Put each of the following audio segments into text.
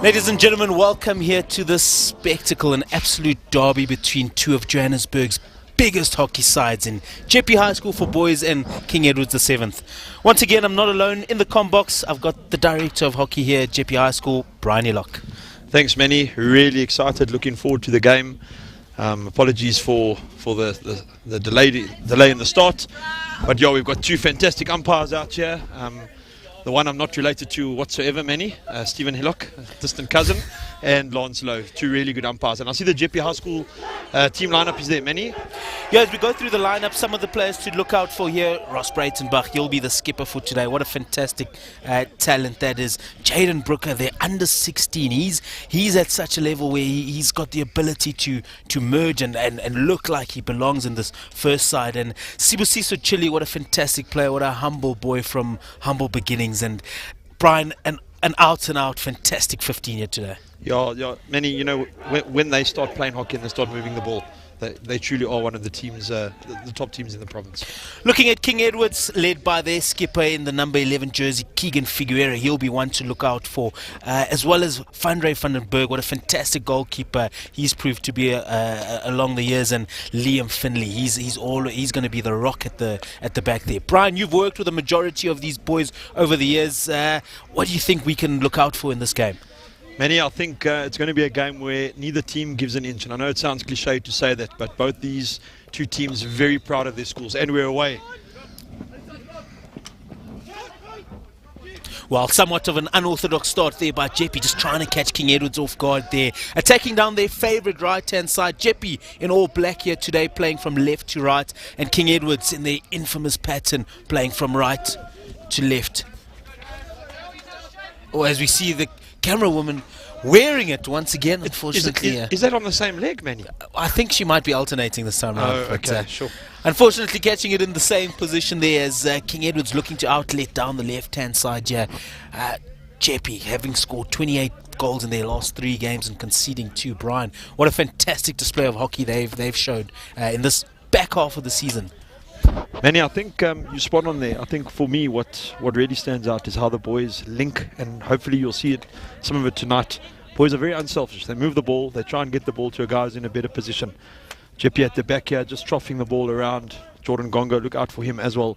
Ladies and gentlemen, welcome here to this spectacle, an absolute derby between two of Johannesburg's biggest hockey sides in Jeppe High School for boys and King Edward's the 7th. Once again, I'm not alone in the com box. I've got the director of hockey here at Jeppe High School, Breitenbach. Thanks, Manny. Really excited, looking forward to the game. Apologies for the delay in the start, but yeah, we've got two fantastic umpires out here. The one I'm not related to whatsoever, Manny, Stephen Hillock, distant cousin, and Lance Lowe, two really good umpires. And I see the Jeppe High School team lineup is there, Manny. Yeah, as we go through the lineup, some of the players to look out for here. Ross Breitenbach, he'll be the skipper for today. What a fantastic talent that is. Jaden Brooker, they're under 16. He's at such a level where he's got the ability to merge and look like he belongs in this first side. And Sibusiso Chili, what a fantastic player, what a humble boy from humble beginnings. And Brian, an out-and-out fantastic 15 here today. Yeah, Manny, you know, when they start playing hockey and they start moving the ball, they truly are one of the teams, the top teams in the province. Looking at King Edward's, led by their skipper in the number 11 jersey, Keegan Figueira. He'll be one to look out for, as well as Vandre van den Berg. What a fantastic goalkeeper he's proved to be along the years. And Liam Finley, he's going to be the rock at the back there. Brian, you've worked with a majority of these boys over the years. What do you think we can look out for in this game? Manny, I think it's going to be a game where neither team gives an inch. And I know it sounds cliche to say that, but both these two teams are very proud of their schools, and we're away. Well, somewhat of an unorthodox start there by Jeppe, just trying to catch King Edward's off guard there. Attacking down their favourite right-hand side. Jeppe in all black here today, playing from left to right. And King Edward's in their infamous pattern, playing from right to left. Or as we see the camera woman wearing it once again, unfortunately. Is that on the same leg, Manny? I think she might be alternating this time around. Oh, okay, sure. Unfortunately, catching it in the same position there as King Edward's looking to outlet down the left-hand side here. Jeppe having scored 28 goals in their last 3 games and conceding 2. Brian, what a fantastic display of hockey they've showed in this back half of the season. Manny, I think you're spot on there. I think for me what really stands out is how the boys link, and hopefully you'll see it, some of it tonight. Boys are very unselfish. They move the ball, they try and get the ball to a guy who's in a better position. Jeppe at the back here, just troughing the ball around. Jordan Gongo, look out for him as well.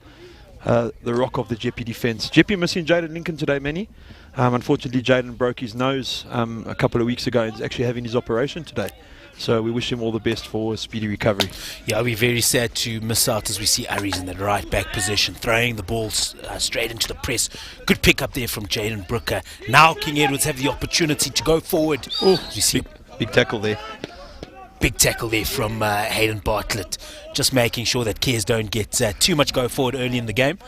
The rock of the Jeppe defence. Jeppe missing Jaden Lincoln today, Manny. Unfortunately, Jaden broke his nose a couple of weeks ago and is actually having his operation today. So we wish him all the best for a speedy recovery. Yeah, I'll be very sad to miss out as we see Aries in that right back position, throwing the ball straight into the press. Good pick up there from Jaden Brooker. Now King Edwards have the opportunity to go forward. Oh, you see, big tackle there. Big tackle there from Hayden Bartlett, just making sure that KES don't get too much go forward early in the game.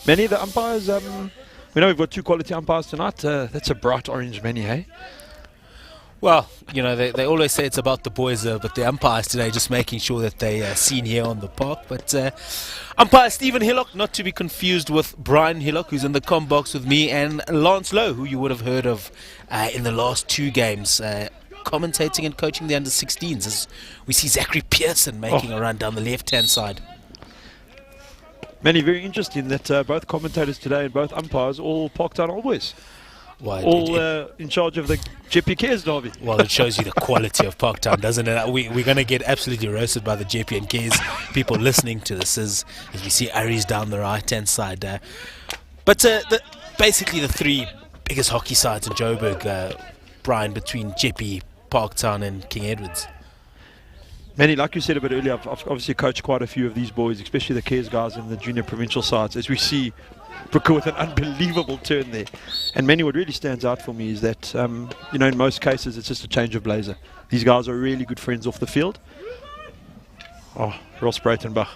Many of the umpires, we know we've got 2 quality umpires tonight. That's a bright orange, Manny, hey? Well, you know, they always say it's about the boys, but the umpires today just making sure that they are seen here on the park. But umpire Stephen Hillock, not to be confused with Brian Hillock, who's in the com box with me, and Lance Lowe, who you would have heard of in the last 2 games, commentating and coaching the under-16s, as we see Zachary Pearson making a run down the left-hand side. Manny, very interesting that both commentators today and both umpires all Parktown Old Boys. Well, all in charge of the Jeppe KES derby. Well, it shows you the quality of Parktown, doesn't it? We're going to get absolutely roasted by the Jeppe and KES people listening to this as we see Aries down the right-hand side. But basically the 3 biggest hockey sides in Joburg, Brian, between Jeppe, Parktown and King Edward's. Manny, like you said a bit earlier, I've obviously coached quite a few of these boys, especially the KES guys in the junior provincial sides, as we see Brooker with an unbelievable turn there. And Manny, what really stands out for me is that, you know, in most cases it's just a change of blazer. These guys are really good friends off the field. Oh, Ross Breitenbach.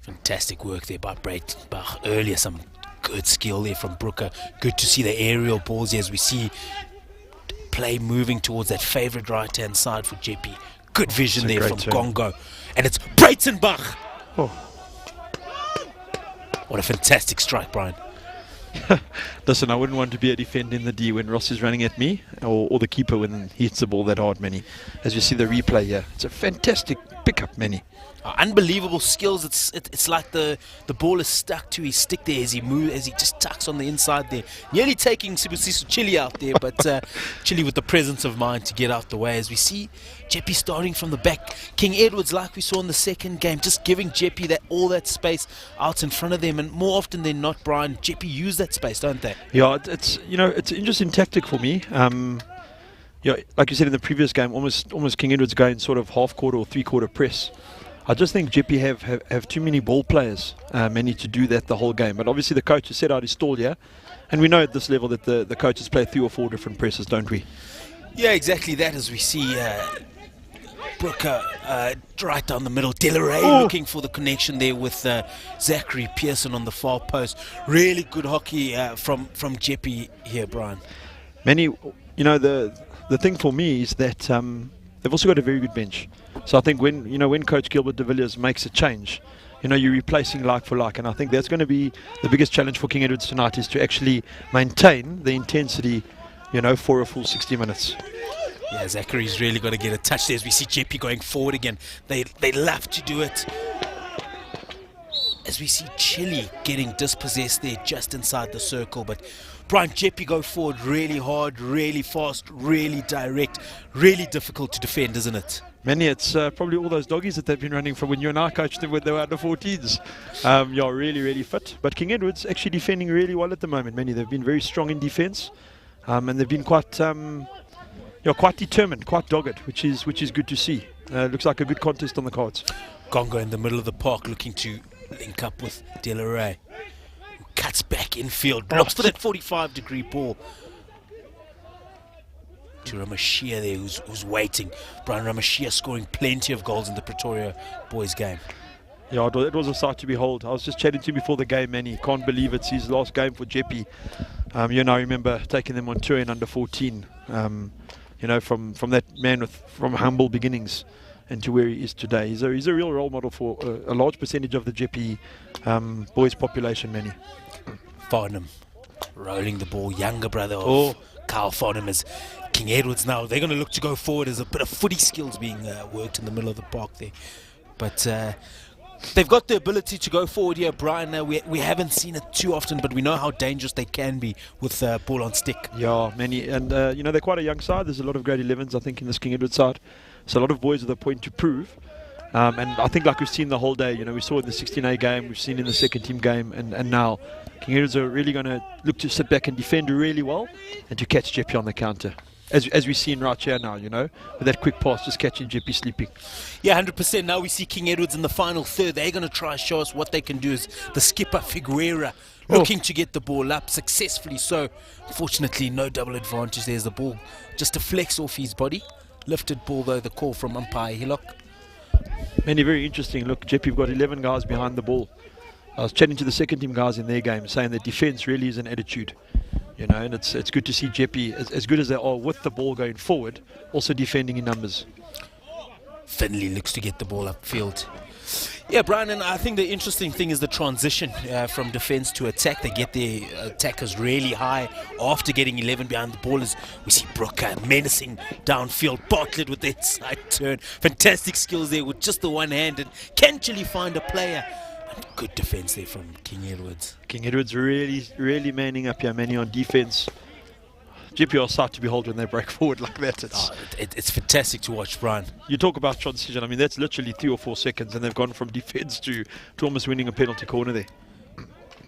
Fantastic work there by Breitenbach earlier. Some good skill there from Brooker. Good to see the aerial balls here as we see play moving towards that favourite right-hand side for Jeppe. Good vision there from Gongo. And it's Breitenbach. Oh. What a fantastic strike, Brian. Listen, I wouldn't want to be a defender in the D when Ross is running at me, or the keeper when he hits the ball that hard, Manny. As you see the replay here, it's a fantastic pick up many. Unbelievable skills. It's like the ball is stuck to his stick there as he just tucks on the inside there, nearly taking Sibusiso Chile out there, but Chile with the presence of mind to get out the way. As we see Jeppe starting from the back, King Edwards, like we saw in the second game, just giving Jeppe all that space out in front of them, and more often than not, Brian, Jeppe use that space, don't they? Yeah, it's an interesting tactic for me. Yeah, like you said in the previous game, almost King Edwards going sort of half-quarter or three-quarter press. I just think Jeppe have too many ball players, many to do that the whole game. But obviously the coach has set out his stall here, and we know at this level that the coaches play 3 or 4 different presses, don't we? Yeah, exactly that. As we see Brooker right down the middle, Delaray looking for the connection there with Zachary Pearson on the far post. Really good hockey from Jeppe here, Brian. Many, the thing for me is that they've also got a very good bench. So I think when Coach Gilbert de Villiers makes a change, you're replacing like for like, and I think that's going to be the biggest challenge for King Edwards tonight, is to actually maintain the intensity, for a full 60 minutes. Yeah, Zachary's really got to get a touch there as we see Jeppe going forward again. They love to do it. As we see Chile getting dispossessed there just inside the circle, but Brian, Jeppe go forward really hard, really fast, really direct, really difficult to defend, isn't it? Many, it's probably all those doggies that they've been running from when you and I coached them when they were under 14s. Really, really fit. But King Edwards actually defending really well at the moment. Many, they've been very strong in defence, and they've been quite determined, quite dogged, which is good to see. Looks like a good contest on the cards. Gongo in the middle of the park looking to link up with Delaray, who cuts back infield, looks for that 45-degree ball to Ramashia there, who's waiting. Brian Ramashia scoring plenty of goals in the Pretoria boys game. Yeah, it was a sight to behold. I was just chatting to him before the game, man. He can't believe it's his last game for Jeppe. I remember taking them on tour in under 14. From that man from humble beginnings and to where he is today. He's a real role model for a large percentage of the Jeppe boys population, Manny. Farnham rolling the ball, younger brother of Carl Farnham, as King Edwards now. They're going to look to go forward. There's a bit of footy skills being worked in the middle of the park there. But they've got the ability to go forward here, Brian. We haven't seen it too often, but we know how dangerous they can be with ball on stick. Yeah, many. And, they're quite a young side. There's a lot of grade 11s, I think, in this King Edward side. So a lot of boys with a point to prove. And I think like we've seen the whole day, we saw in the 16A game, we've seen in the second team game, and now King Edwards are really going to look to sit back and defend really well and to catch Jeppe on the counter. As we've seen right here now, with that quick pass, just catching Jeppe sleeping. Yeah, 100%. Now we see King Edwards in the final third. They're going to try and show us what they can do. As the skipper, Figueira, looking to get the ball up successfully. So, unfortunately, no double advantage. There's the ball just deflects off his body. Lifted ball, though, the call from umpire Hillock. Many very interesting. Look, Jeppe, got 11 guys behind the ball. I was chatting to the second team guys in their game, saying that defence really is an attitude. And it's good to see Jeppe, as good as they are with the ball going forward, also defending in numbers. Finley looks to get the ball upfield. Yeah, Brian, and I think the interesting thing is the transition from defence to attack. They get their attackers really high after getting 11 behind the ball. As we see Brooker menacing downfield, Bartlett with that side turn. Fantastic skills there with just the one hand, and can Chile find a player? Good defence there from King Edwards. King Edwards really, really manning up here, Manny, on defence. Jeppe are sight to behold when they break forward like that. It's fantastic to watch, Brian. You talk about transition. I mean, that's literally 3 or 4 seconds, and they've gone from defence to almost winning a penalty corner there.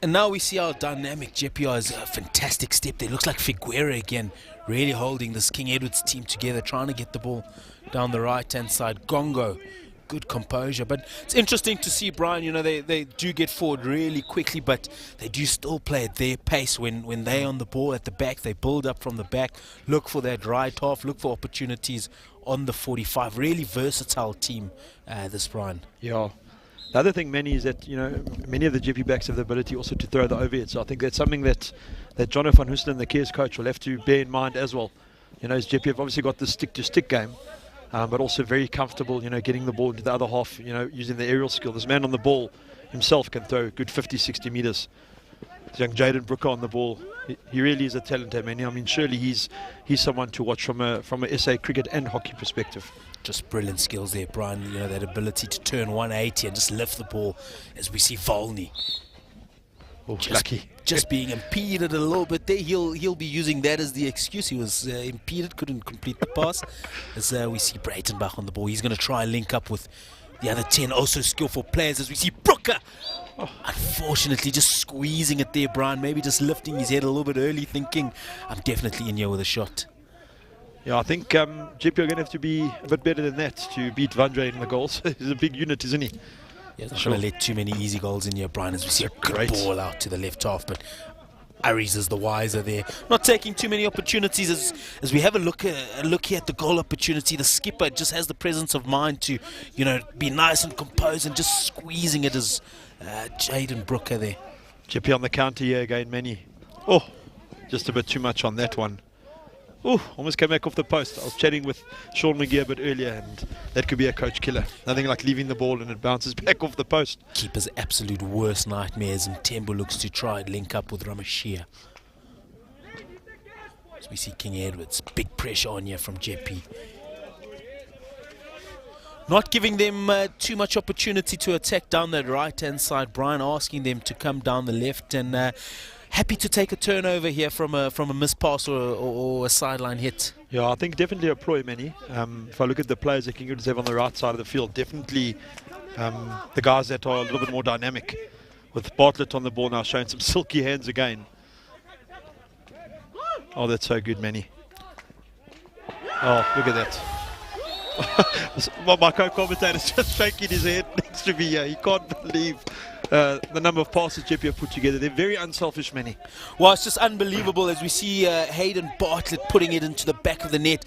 And now we see how dynamic Jeppe are. Is a fantastic step there. Looks like Figueira again, really holding this King Edwards team together, trying to get the ball down the right-hand side. Gongo, good composure. But it's interesting to see, Brian, they do get forward really quickly, but they do still play at their pace. When they're on the ball at the back, they build up from the back, look for that right half, look for opportunities on the 45. Really versatile team, this, Brian. Yeah. The other thing, Manny, is that, many of the Jeppe backs have the ability also to throw the overhead. So I think that's something that Jono van Huislen, the KES coach, will have to bear in mind as well. As Jeppe have obviously got the stick-to-stick game, but also very comfortable, getting the ball into the other half, using the aerial skill. This man on the ball himself can throw a good 50, 60 meters. This young Jaden Brooker on the ball. He really is a talent, man. I mean, surely he's someone to watch from a SA cricket and hockey perspective. Just brilliant skills there, Brian. You know, that ability to turn 180 and just lift the ball, as we see Volney. Oh, lucky. Just being impeded a little bit there. He'll be using that as the excuse. He was impeded, couldn't complete the pass. As we see Breitenbach on the ball. He's going to try and link up with the other 10 also skillful players, as we see Brooker. Oh, unfortunately, just squeezing it there, Brian. Maybe just lifting his head a little bit early, thinking, I'm definitely in here with a shot. Yeah, I think Jeppe are going to have to be a bit better than that to beat Vandre in the goals. He's a big unit, isn't he? Yeah, not going to let too many easy goals in here, Brian, as we see a good ball out to the left half. But Aries is the wiser there. Not taking too many opportunities as we have a look here at the goal opportunity. The skipper just has the presence of mind to, you know, be nice and composed and just squeezing it as Jaden Brooker there. Jeppe on the counter here again, Manny. Oh, just a bit too much on that one. Oh, almost came back off the post. I was chatting with Sean McGee a bit earlier, and that could be a coach killer. Nothing like leaving the ball and it bounces back off the post. Keeper's absolute worst nightmares, and Tembu looks to try and link up with Ramashia. As we see King Edwards, big pressure on here from Jeppe. Not giving them too much opportunity to attack down that right-hand side. Brian asking them to come down the left, and happy to take a turnover here from a missed pass or a sideline hit. Yeah, I think definitely a ploy, Manny. If I look at the players that King Edwards have on the right side of the field, definitely the guys that are a little bit more dynamic. With Bartlett on the ball now, showing some silky hands again. Oh, that's so good, Manny. Oh, look at that. My co-commentator's just shaking his head next to me here. He can't believe the number of passes Jeppe have put together. They're very unselfish, Manny. Well, it's just unbelievable as we see Hayden Bartlett putting it into the back of the net.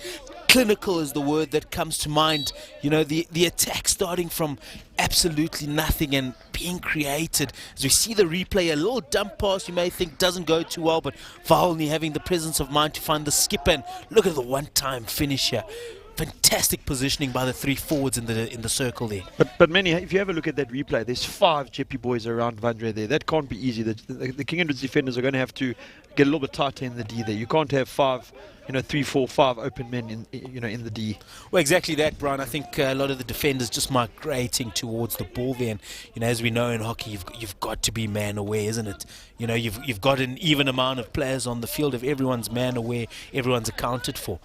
Clinical is the word that comes to mind. You know, the attack starting from absolutely nothing and being created. As we see the replay, a little dump pass you may think doesn't go too well, but Volney having the presence of mind to find the skipper, and look at the one-time finish here. Fantastic positioning by the three forwards in the circle there. But Manny, if you have a look at that replay, there's 5 Jeppe boys around Vandre there. That can't be easy. The King Edwards defenders are going to have to get a little bit tighter in the D there. You can't have 5, 3, 4, 5 open men in the D. Well, exactly that, Brian. I think a lot of the defenders just migrating towards the ball there. And as we know in hockey, you've got to be man aware, isn't it? You know, you've got an even amount of players on the field. If everyone's man aware, everyone's accounted for.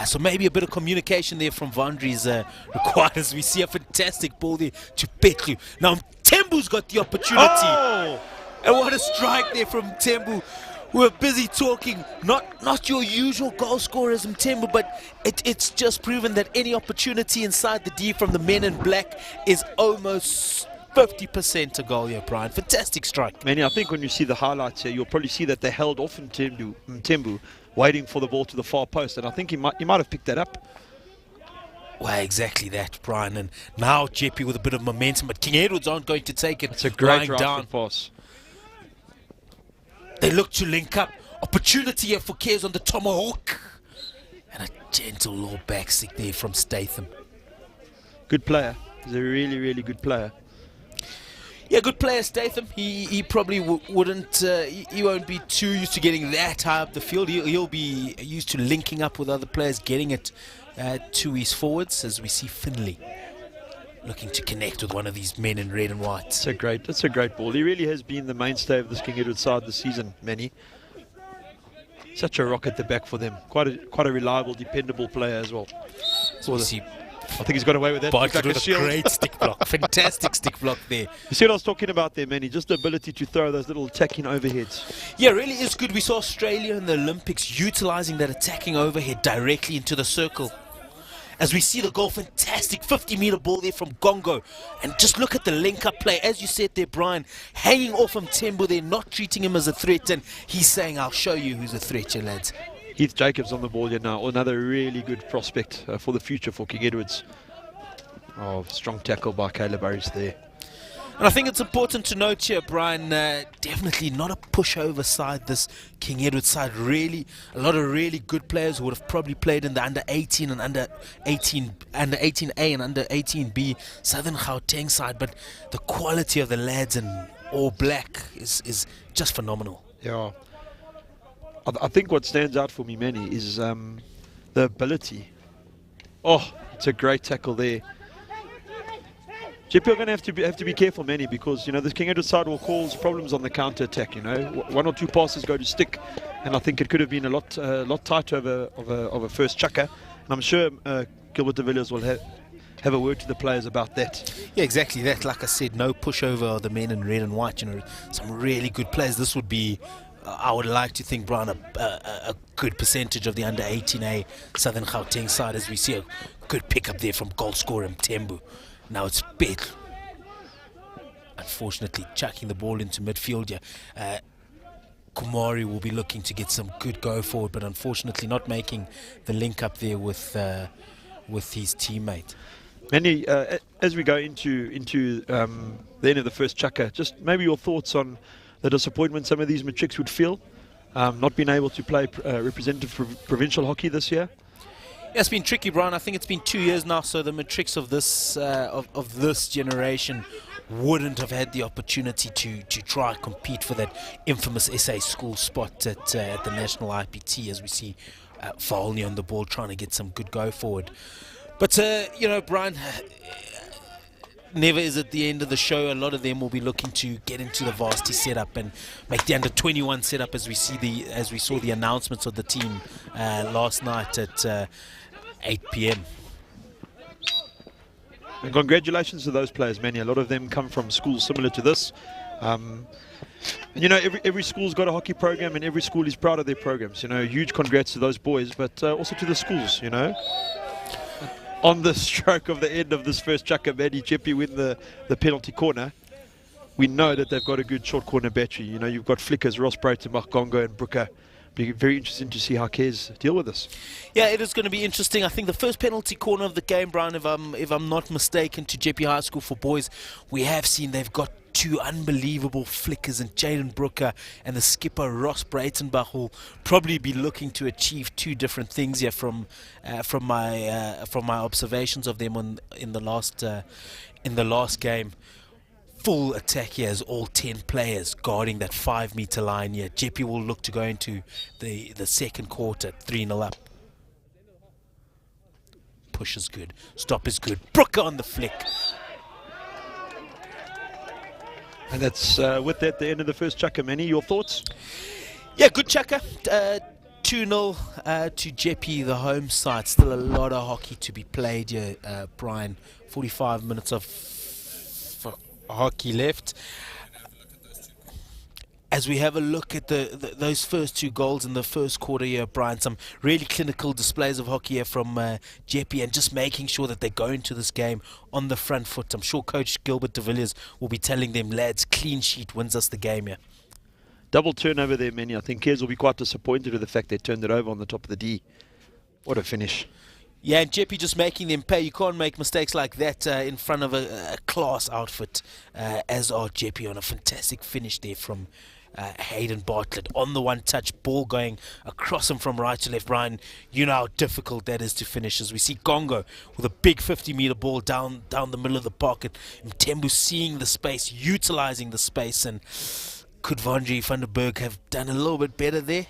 So maybe a bit of communication there from Vandre is required, as we see a fantastic ball there to Petlu. Now Tembu's got the opportunity. Oh! And what a strike there from Tembu. We're busy talking, not your usual goal scorers in Tembu, but it's just proven that any opportunity inside the D from the men in black is almost 50% a goal here, Brian. Fantastic strike. Manny, I think when you see the highlights here, you'll probably see that they held off in Tembu, waiting for the ball to the far post, and I think he might have picked that up. Well, exactly that, Brian. And now Jeppe with a bit of momentum, but King Edwards aren't going to take it. It's a great down pass. They look to link up. Opportunity here for KES on the tomahawk. And a gentle little backstick there from Statham. Good player. He's a really, really good player. Yeah, good player, Statham. He probably wouldn't. He won't be too used to getting that high up the field. He'll be used to linking up with other players, getting it to his forwards. As we see Finley looking to connect with one of these men in red and white. That's a great ball. He really has been the mainstay of this King Edward side this season, Manny. Such a rock at the back for them. Quite a reliable, dependable player as well. So we see. I think he's got away with that. Like with a great stick block. Fantastic stick block there. You see what I was talking about there, Manny? Just the ability to throw those little attacking overheads. Yeah, really is good. We saw Australia in the Olympics utilising that attacking overhead directly into the circle. As we see the goal, fantastic 50-metre ball there from Gongo. And just look at the link-up play. As you said there, Brian, hanging off from Tembu there, not treating him as a threat. And he's saying, I'll show you who's a threat here, lads. Heath Jacobs on the ball here now. Another really good prospect for the future for King Edwards. Oh, strong tackle by Caleb Harris there. And I think it's important to note here, Brian, definitely not a pushover side, this King Edward side. Really, a lot of really good players who would have probably played in the under 18 and under 18A and under 18B Southern Gauteng side. But the quality of the lads and all black is just phenomenal. Yeah. I think what stands out for me, Manny, is the ability. Oh, it's a great tackle there. Jeppe, you're going to have to be careful, Manny, because this King Edward side will cause problems on the counter attack. One or two passes go to stick, and I think it could have been a lot tighter of a first chucker. And I'm sure Gilbert de Villiers will have a word to the players about that. Yeah, exactly that. Like I said, no pushover of the men in red and white. Some really good players. This would be, I would like to think, Brian, a good percentage of the under 18A Southern Gauteng side, as we see a good pickup there from goal scorer Mthembu. Now it's Bet, unfortunately, chucking the ball into midfield here. Kumari will be looking to get some good go forward, but unfortunately not making the link up there with his teammate. Manny, as we go into the end of the first chucker, just maybe your thoughts on the disappointment some of these matrics would feel, not being able to play representative provincial hockey this year. Yeah, it's been tricky, Brian. I think it's been 2 years now, so the matrics of this of this generation wouldn't have had the opportunity to try and compete for that infamous SA school spot at the National IPT, as we see Faulny on the ball trying to get some good go forward. But, Brian, never is at the end of the show. A lot of them will be looking to get into the varsity setup and make the under-21 setup, as we saw the announcements of the team last night at 8 p.m. And congratulations to those players, Manny. A lot of them come from schools similar to this. And every school's got a hockey program, and every school is proud of their programs. Huge congrats to those boys, but also to the schools. On the stroke of the end of this first chucker, Manny, Jeppe win the penalty corner. We know that they've got a good short corner battery. You've got flickers, Ross Breitenbach, Gongo, and Brooker. Be very interesting to see how KES deal with this. Yeah, it is going to be interesting. I think the first penalty corner of the game, Brian, if I'm not mistaken, to Jeppe High School for boys, we have seen they've got two unbelievable flickers, and Jaden Brooker and the skipper Ross Breitenbach will probably be looking to achieve two different things here from my observations of them in the last game. Full attack here as all 10 players guarding that 5 meter line here. Jeppe will look to go into the second quarter 3-0 up. Push is good. Stop is good. Brooker on the flick. And that's with that the end of the first chucker. Manny, your thoughts? Yeah, good chucker. 2-0 to Jeppe, the home side. Still a lot of hockey to be played here, Brian. 45 minutes of hockey left. As we have a look at those first two goals in the first quarter here, Brian, some really clinical displays of hockey here from Jeppe, and just making sure that they go into this game on the front foot. I'm sure Coach Gilbert de Villiers will be telling them, lads, clean sheet wins us the game here. Double turnover there, Manny. I think KES will be quite disappointed with the fact they turned it over on the top of the D. What a finish. Yeah, and Jeppe just making them pay. You can't make mistakes like that in front of a class outfit, as are Jeppe, on a fantastic finish there from Hayden Bartlett. On the one-touch, ball going across him from right to left. Brian, you know how difficult that is to finish, as we see Gongo with a big 50-meter ball down the middle of the park. And Mthembu seeing the space, utilizing the space. And could Vandri van der Berg have done a little bit better there?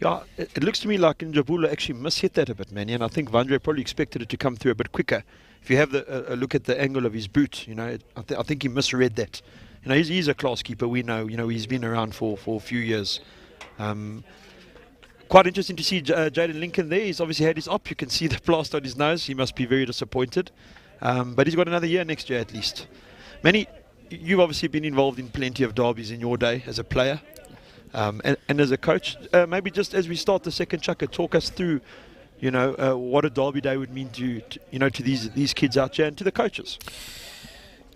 Yeah, it looks to me like Njabula actually mishit that a bit, Manny, and I think Vandre probably expected it to come through a bit quicker. If you have a look at the angle of his boot, I think he misread that. He's a class keeper, we know. He's been around for a few years. Quite interesting to see Jaden Lincoln there. He's obviously had his op. You can see the plaster on his nose. He must be very disappointed. But he's got another year next year at least. Manny, you've obviously been involved in plenty of derbies in your day as a player. And as a coach, maybe just as we start the second chucker, talk us through, what a derby day would mean to these kids out here and to the coaches.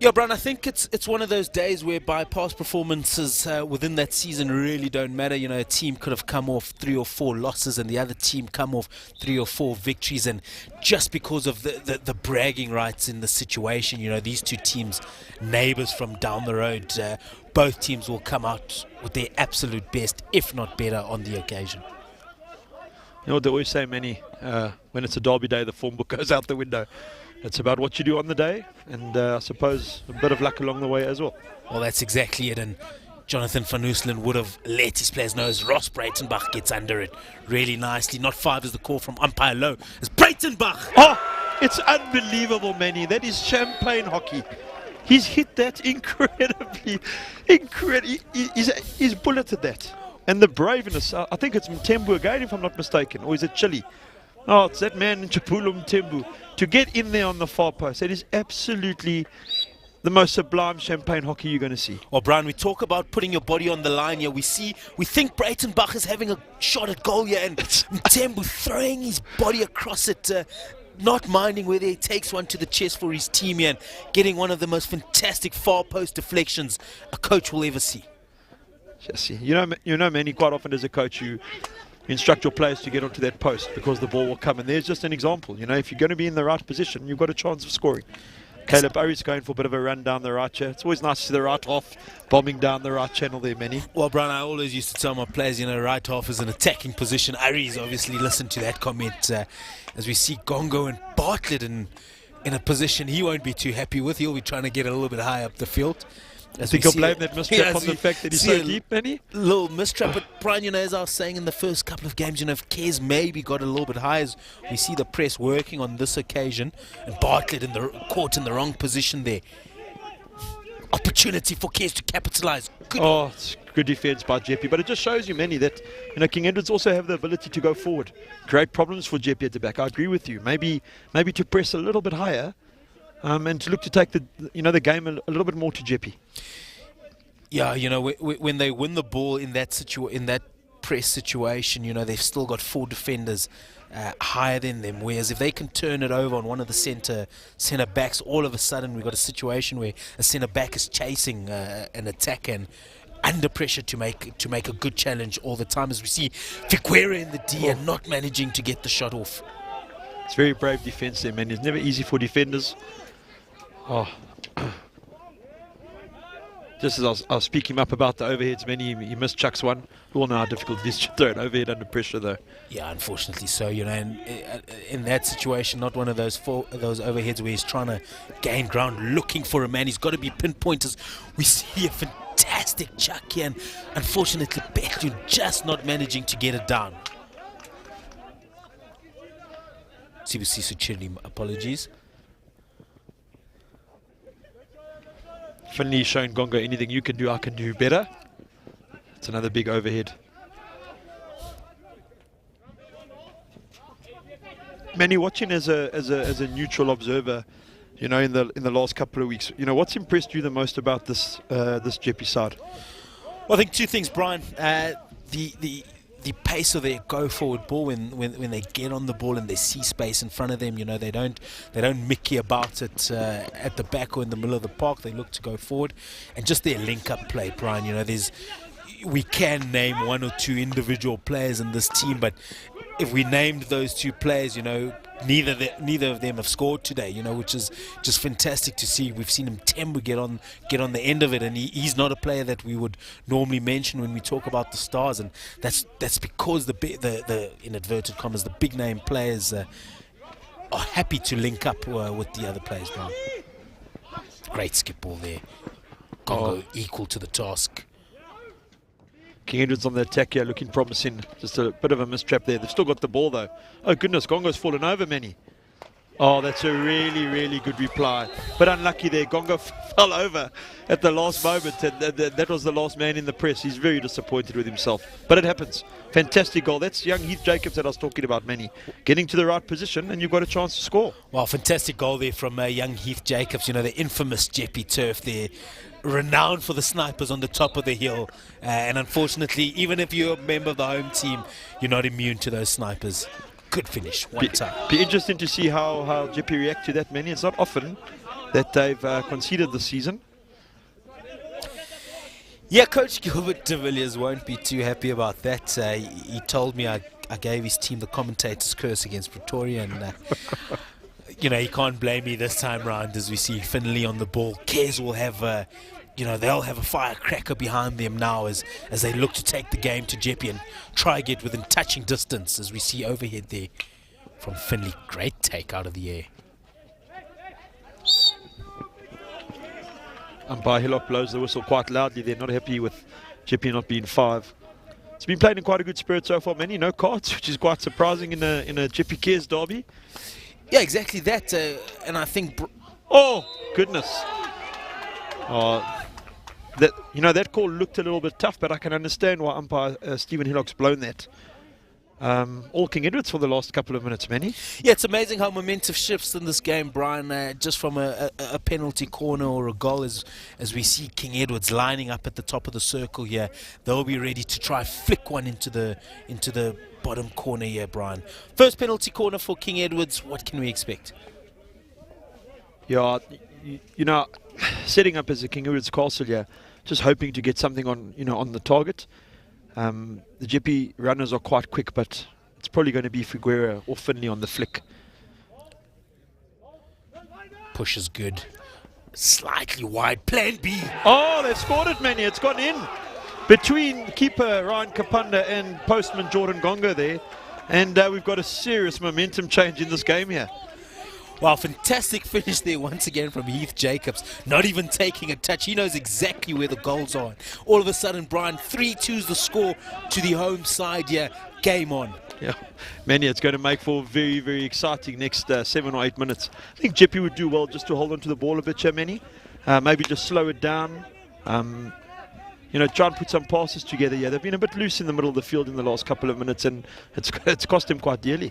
Yeah, Brian, I think it's one of those days whereby past performances within that season really don't matter. A team could have come off 3 or 4 losses and the other team come off 3 or 4 victories, and just because of the bragging rights in the situation, these two teams, neighbours from down the road, both teams will come out with their absolute best, if not better, on the occasion. You know what they always say, Manny, when it's a derby day, the form book goes out the window. It's about what you do on the day, and I suppose a bit of luck along the way as well. Well, that's exactly it, and Jonathan van Ooselen would have let his players know as Ross Breitenbach gets under it really nicely. Not 5 is the call from umpire low. It's Breitenbach! Oh, it's unbelievable, Manny. That is champagne hockey. He's hit that incredibly. He's bulleted that. And the braveness, I think it's Mthembu again, if I'm not mistaken, or is it Chile? Oh, it's that man, Chapulu Mthembu. To get in there on the far post, that is absolutely the most sublime champagne hockey you're going to see. Well, Brian, we talk about putting your body on the line here. We think Breitenbach is having a shot at goal here, and Mthembu throwing his body across it, not minding whether he takes one to the chest for his team here, and getting one of the most fantastic far post deflections a coach will ever see. Just see. You know, Manny, quite often as a coach, you instruct your players to get onto that post because the ball will come. And there's just an example. You know, if you're going to be in the right position, you've got a chance of scoring. Caleb Urry's going for a bit of a run down the right here. It's always nice to see the right half bombing down the right channel there, Manny. Well, Brian, I always used to tell my players, right half is an attacking position. Urry's obviously listened to that comment as we see Gongo and Bartlett in a position he won't be too happy with. He'll be trying to get a little bit high up the field. I think he'll blame that mistrap on the fact that he's so deep, Manny. Little mistrap, but Brian, as I was saying in the first couple of games, if KES maybe got a little bit high, as we see the press working on this occasion, and Bartlett caught in the wrong position there. Opportunity for KES to capitalise. It's good defence by Jeppe, but it just shows you, Manny, that King Edwards also have the ability to go forward. Great problems for Jeppe at the back. I agree with you. Maybe to press a little bit higher. And to look to take the game a little bit more to Jeppe. Yeah, when they win the ball in that press situation, they've still got 4 defenders higher than them. Whereas if they can turn it over on one of the centre backs, all of a sudden we've got a situation where a centre back is chasing an attack and under pressure to make a good challenge all the time. As we see Fiquera in the D and not managing to get the shot off. It's very brave defence there, man. It's never easy for defenders. Just as I was speaking up about the overheads, Manny, he missed Chuck's one. We all know how difficult it is to throw an overhead under pressure, though. Yeah, unfortunately so. And in that situation, not one of those overheads where he's trying to gain ground, looking for a man. He's got to be pinpointers. We see a fantastic chuck here, and unfortunately, Bethune just not managing to get it down. CBC Suchili, apologies. Finley showing Gongo, anything you can do, I can do better. It's another big overhead. Manny, watching as a neutral observer, in the last couple of weeks, what's impressed you the most about this Jeppe side? Well, I think 2 things, Brian. The pace of their go forward ball when they get on the ball and they see space in front of them, they don't mickey about it at the back or in the middle of the park. They look to go forward, and just their link up play, Brian. We can name 1 or 2 individual players in this team, but if we named those 2 players, neither of them have scored today, which is just fantastic to see. We've seen him Mthembu get on the end of it, and he's not a player that we would normally mention when we talk about the stars, and that's because the in inverted commas, the big name players are happy to link up with the other players. Brian. Great skip ball there. Congo equal to the task. King Edwards on the attack here, looking promising. Just a bit of a mistrap there. They've still got the ball, though. Oh, goodness, Gongo's fallen over, Manny. Oh, that's a really, really good reply. But unlucky there. Gongo fell over at the last moment, and that was the last man in the press. He's very disappointed with himself. But it happens. Fantastic goal. That's young Heath Jacobs that I was talking about, Manny. Getting to the right position, and you've got a chance to score. Well, fantastic goal there from young Heath Jacobs. The infamous Jeppe turf there. Renowned for the snipers on the top of the hill, and unfortunately, even if you're a member of the home team, you're not immune to those snipers. Good finish, one time. Be interesting to see how Jeppe react to that, Manny. It's not often that they've conceded this season. Yeah, Coach Gilbert de Villiers won't be too happy about that. He told me I gave his team the commentator's curse against Pretoria, and he can't blame me this time round as we see Finley on the ball. KES will have they'll have a firecracker behind them now as they look to take the game to Jeppe and try get within touching distance, as we see overhead there from Finley. Great take out of the air. Umpire Hillock blows the whistle quite loudly. They're not happy with Jeppe not being 5. It's been played in quite a good spirit so far. No cards, which is quite surprising in a Jeppe KES derby. Yeah, exactly that. And I think... Oh, goodness. That call looked a little bit tough, but I can understand why umpire Stephen Hillock's blown that. All King Edwards for the last couple of minutes, Manny. Yeah, it's amazing how momentum shifts in this game, Brian, just from a penalty corner or a goal, as we see King Edwards lining up at the top of the circle here. They'll be ready to try flick one into the bottom corner here, Brian. First penalty corner for King Edwards. What can we expect? Yeah, setting up as a King Edwards castle here, just hoping to get something on the target. The Jeppe runners are quite quick, but it's probably going to be Figueira or Finley on the flick. Push is good. Slightly wide. Plan B. Oh, they've scored it, Manny. It's gone in. Between keeper Ryan Kapunda and postman Jordan Gongo there. And we've got a serious momentum change in this game here. Wow, fantastic finish there once again from Heath Jacobs. Not even taking a touch. He knows exactly where the goals are. All of a sudden, Brian, 3-2's the score to the home side here. Game on. Yeah, Manny, it's going to make for very, very exciting next 7 or 8 minutes. I think Jeppe would do well just to hold on to the ball a bit here, Manny. Maybe just slow it down. Try and put some passes together. Yeah, they've been a bit loose in the middle of the field in the last couple of minutes, and it's cost him quite dearly.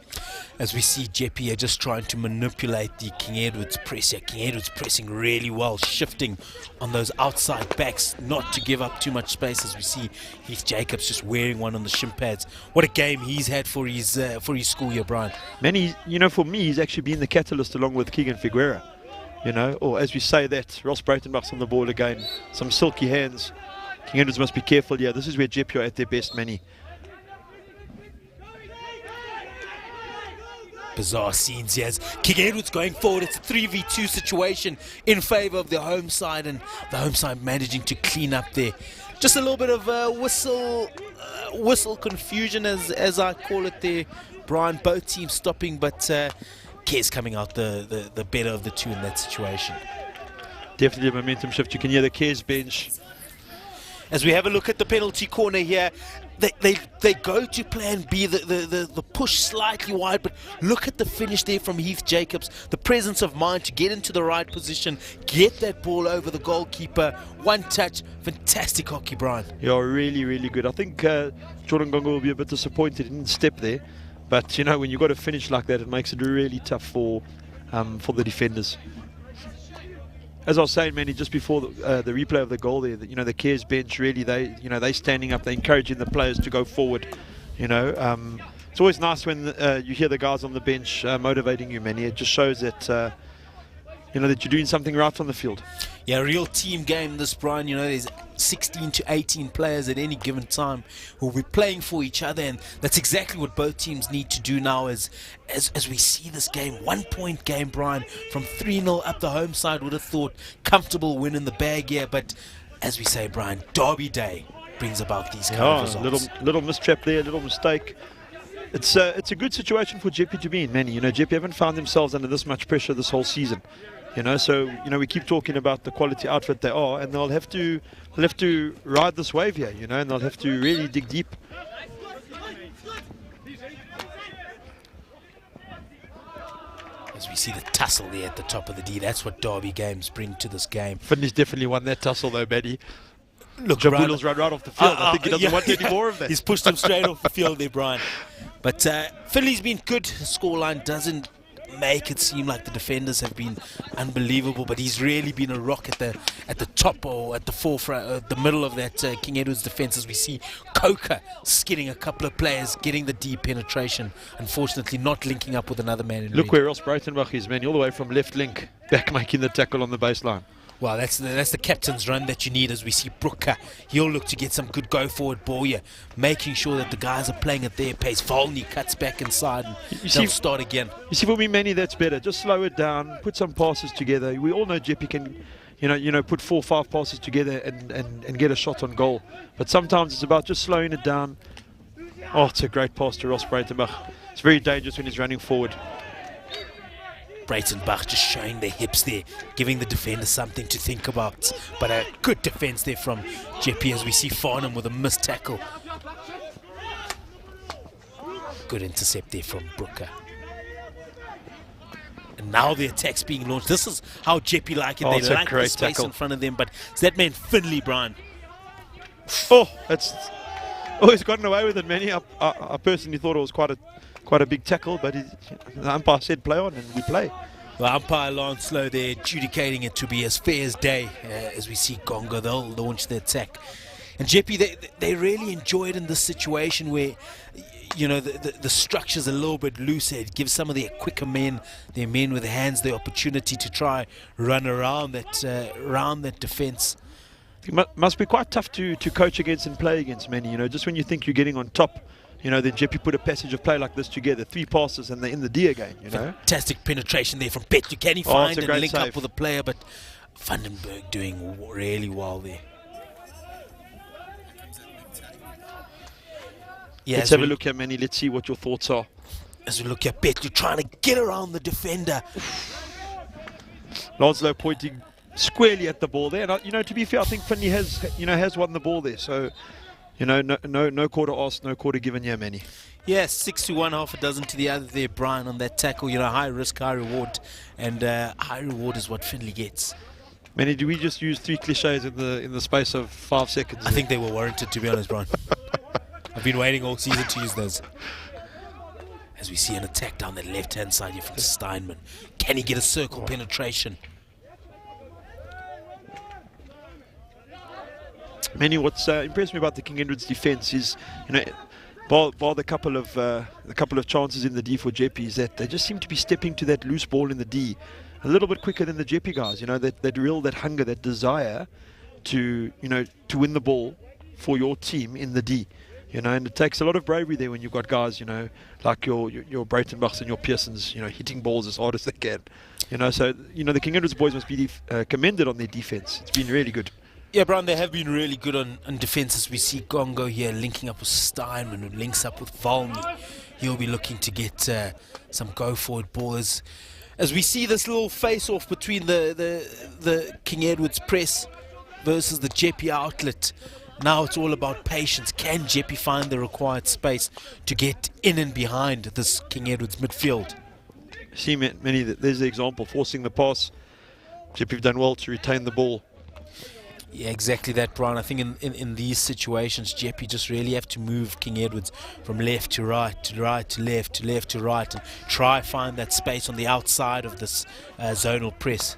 As we see Jeppe just trying to manipulate the King Edwards press here. King Edwards pressing really well, shifting on those outside backs, not to give up too much space, as we see Heath Jacobs just wearing one on the shin pads. What a game he's had for his school here, Brian. Manny, for me, he's actually been the catalyst along with Keegan Figueira. Or as we say that, Ross Breitenbach's on the ball again. Some silky hands. King Edwards must be careful. Yeah, this is where Jeppe are at their best, Manny. Bizarre scenes here as King Edwards going forward. It's a 3v2 situation in favour of the home side, and the home side managing to clean up there. Just a little bit of whistle confusion, as I call it there, Brian. Both teams stopping, but KES coming out the better of the two in that situation. Definitely a momentum shift. You can hear the KES bench. As we have a look at the penalty corner here, they go to plan B, the push slightly wide, but look at the finish there from Heath Jacobs. The presence of mind to get into the right position, get that ball over the goalkeeper. One touch, fantastic hockey, Brian. Yeah, really, really good. I think Jordan Gongo will be a bit disappointed. He didn't step there. But, when you've got a finish like that, it makes it really tough for the defenders. As I was saying, Manny, just before the replay of the goal there, the KES bench, really, they standing up, they encouraging the players to go forward. It's always nice when you hear the guys on the bench motivating you, Manny. It just shows that that you're doing something right on the field. Yeah, a real team game this, Brian. There's 16 to 18 players at any given time who will be playing for each other, and that's exactly what both teams need to do now as we see this game. 1 point game, Brian, from 3-0 up the home side. Would have thought comfortable win in the bag here, but as we say, Brian, Derby Day brings about these kind of results. Little mistrap there, little mistake. It's a good situation for Jeppe to be in, Manny. Jeppe haven't found themselves under this much pressure this whole season. So we keep talking about the quality outfit they are, and they'll have to ride this wave here, and they'll have to really dig deep. As we see the tussle there at the top of the D, that's what derby games bring to this game. Finley's definitely won that tussle though, Manny. Look, Jabulo's run right off the field. I think he doesn't want any more of that. He's pushed him straight off the field there, Brian. But Finley's been good. The scoreline doesn't make it seem like the defenders have been unbelievable, but he's really been a rock at the top or at the forefront, the middle of that King Edwards defence, as we see Coker skidding a couple of players, getting the deep penetration, unfortunately not linking up with another man in Look red. where Ross Breitenbach is, man, all the way from left link, back making the tackle on the baseline. Well, that's the captain's run that you need, as we see Brooker. He'll look to get some good go-forward ball here, making sure that the guys are playing at their pace. Volney cuts back inside and they'll start again. You see, for me, Manny, that's better. Just slow it down, put some passes together. We all know Jeppe put 4 or 5 passes together and get a shot on goal. But sometimes it's about just slowing it down. Oh, it's a great pass to Ross Breitenbach. It's very dangerous when he's running forward. Breitenbach just showing their hips there, giving the defender something to think about. But a good defense there from Jeppe as we see Farnham with a missed tackle. Good intercept there from Brooker. And now the attack's being launched. This is how Jeppe like it. Oh, They like the space in front of them, but it's that man Finley, Brian. Oh, he's gotten away with it, Manny. I personally thought it was quite a big tackle, but the umpire said play on, and we play. The umpire Lance Slow there adjudicating it to be as fair as day. As we see Gongo, they'll launch the attack. And Jeppe, they really enjoy it in this situation where, the structure's a little bit looser. It gives some of their quicker men, their men with the hands, the opportunity to try run around that defence. It must be quite tough to coach against and play against, Manny. Just when you think you're getting on top, then Jeppe put a passage of play like this together, 3 passes, and they're in the D again. Fantastic penetration there from Petru. Can he find and link save up with a player? But Vandenberg doing really well there. Yeah, let's have a look here, Manny. Let's see what your thoughts are. As we look at Petru trying to get around the defender. Laszlo pointing squarely at the ball there. And, to be fair, I think Finley has won the ball there. So, no quarter asked, no quarter given here, Manny. Yeah, 6 to 1, half a dozen to the other there, Brian, on that tackle. High risk, high reward. And high reward is what Finley gets. Manny, do we just use 3 cliches in the space of 5 seconds? I think they were warranted, to be honest, Brian. I've been waiting all season to use those. As we see an attack down the left-hand side here from Steinman. Can he get a circle penetration? Manny, what's impressed me about the King Edward's defence is, bar the couple of chances in the D for Jeppe, is that they just seem to be stepping to that loose ball in the D a little bit quicker than the Jeppe guys. That hunger, that desire to win the ball for your team in the D. And it takes a lot of bravery there when you've got guys, like your Breitenbachs and your Pearsons, hitting balls as hard as they can. So the King Edward's boys must be commended on their defence. It's been really good. Yeah, Brian, they have been really good on defence. As we see Gongo here linking up with Steinman, who links up with Valmy. He'll be looking to get some go-forward ballers. As we see this little face-off between the King Edward's press versus the Jeppe outlet. Now it's all about patience. Can Jeppe find the required space to get in and behind this King Edward's midfield? See, Manny, there's the example, forcing the pass. Jeppe have done well to retain the ball. Yeah, exactly that, Brian. I think in these situations, Jeppe just really have to move King Edwards from left to right, to right to left, to left to right, and try find that space on the outside of this zonal press.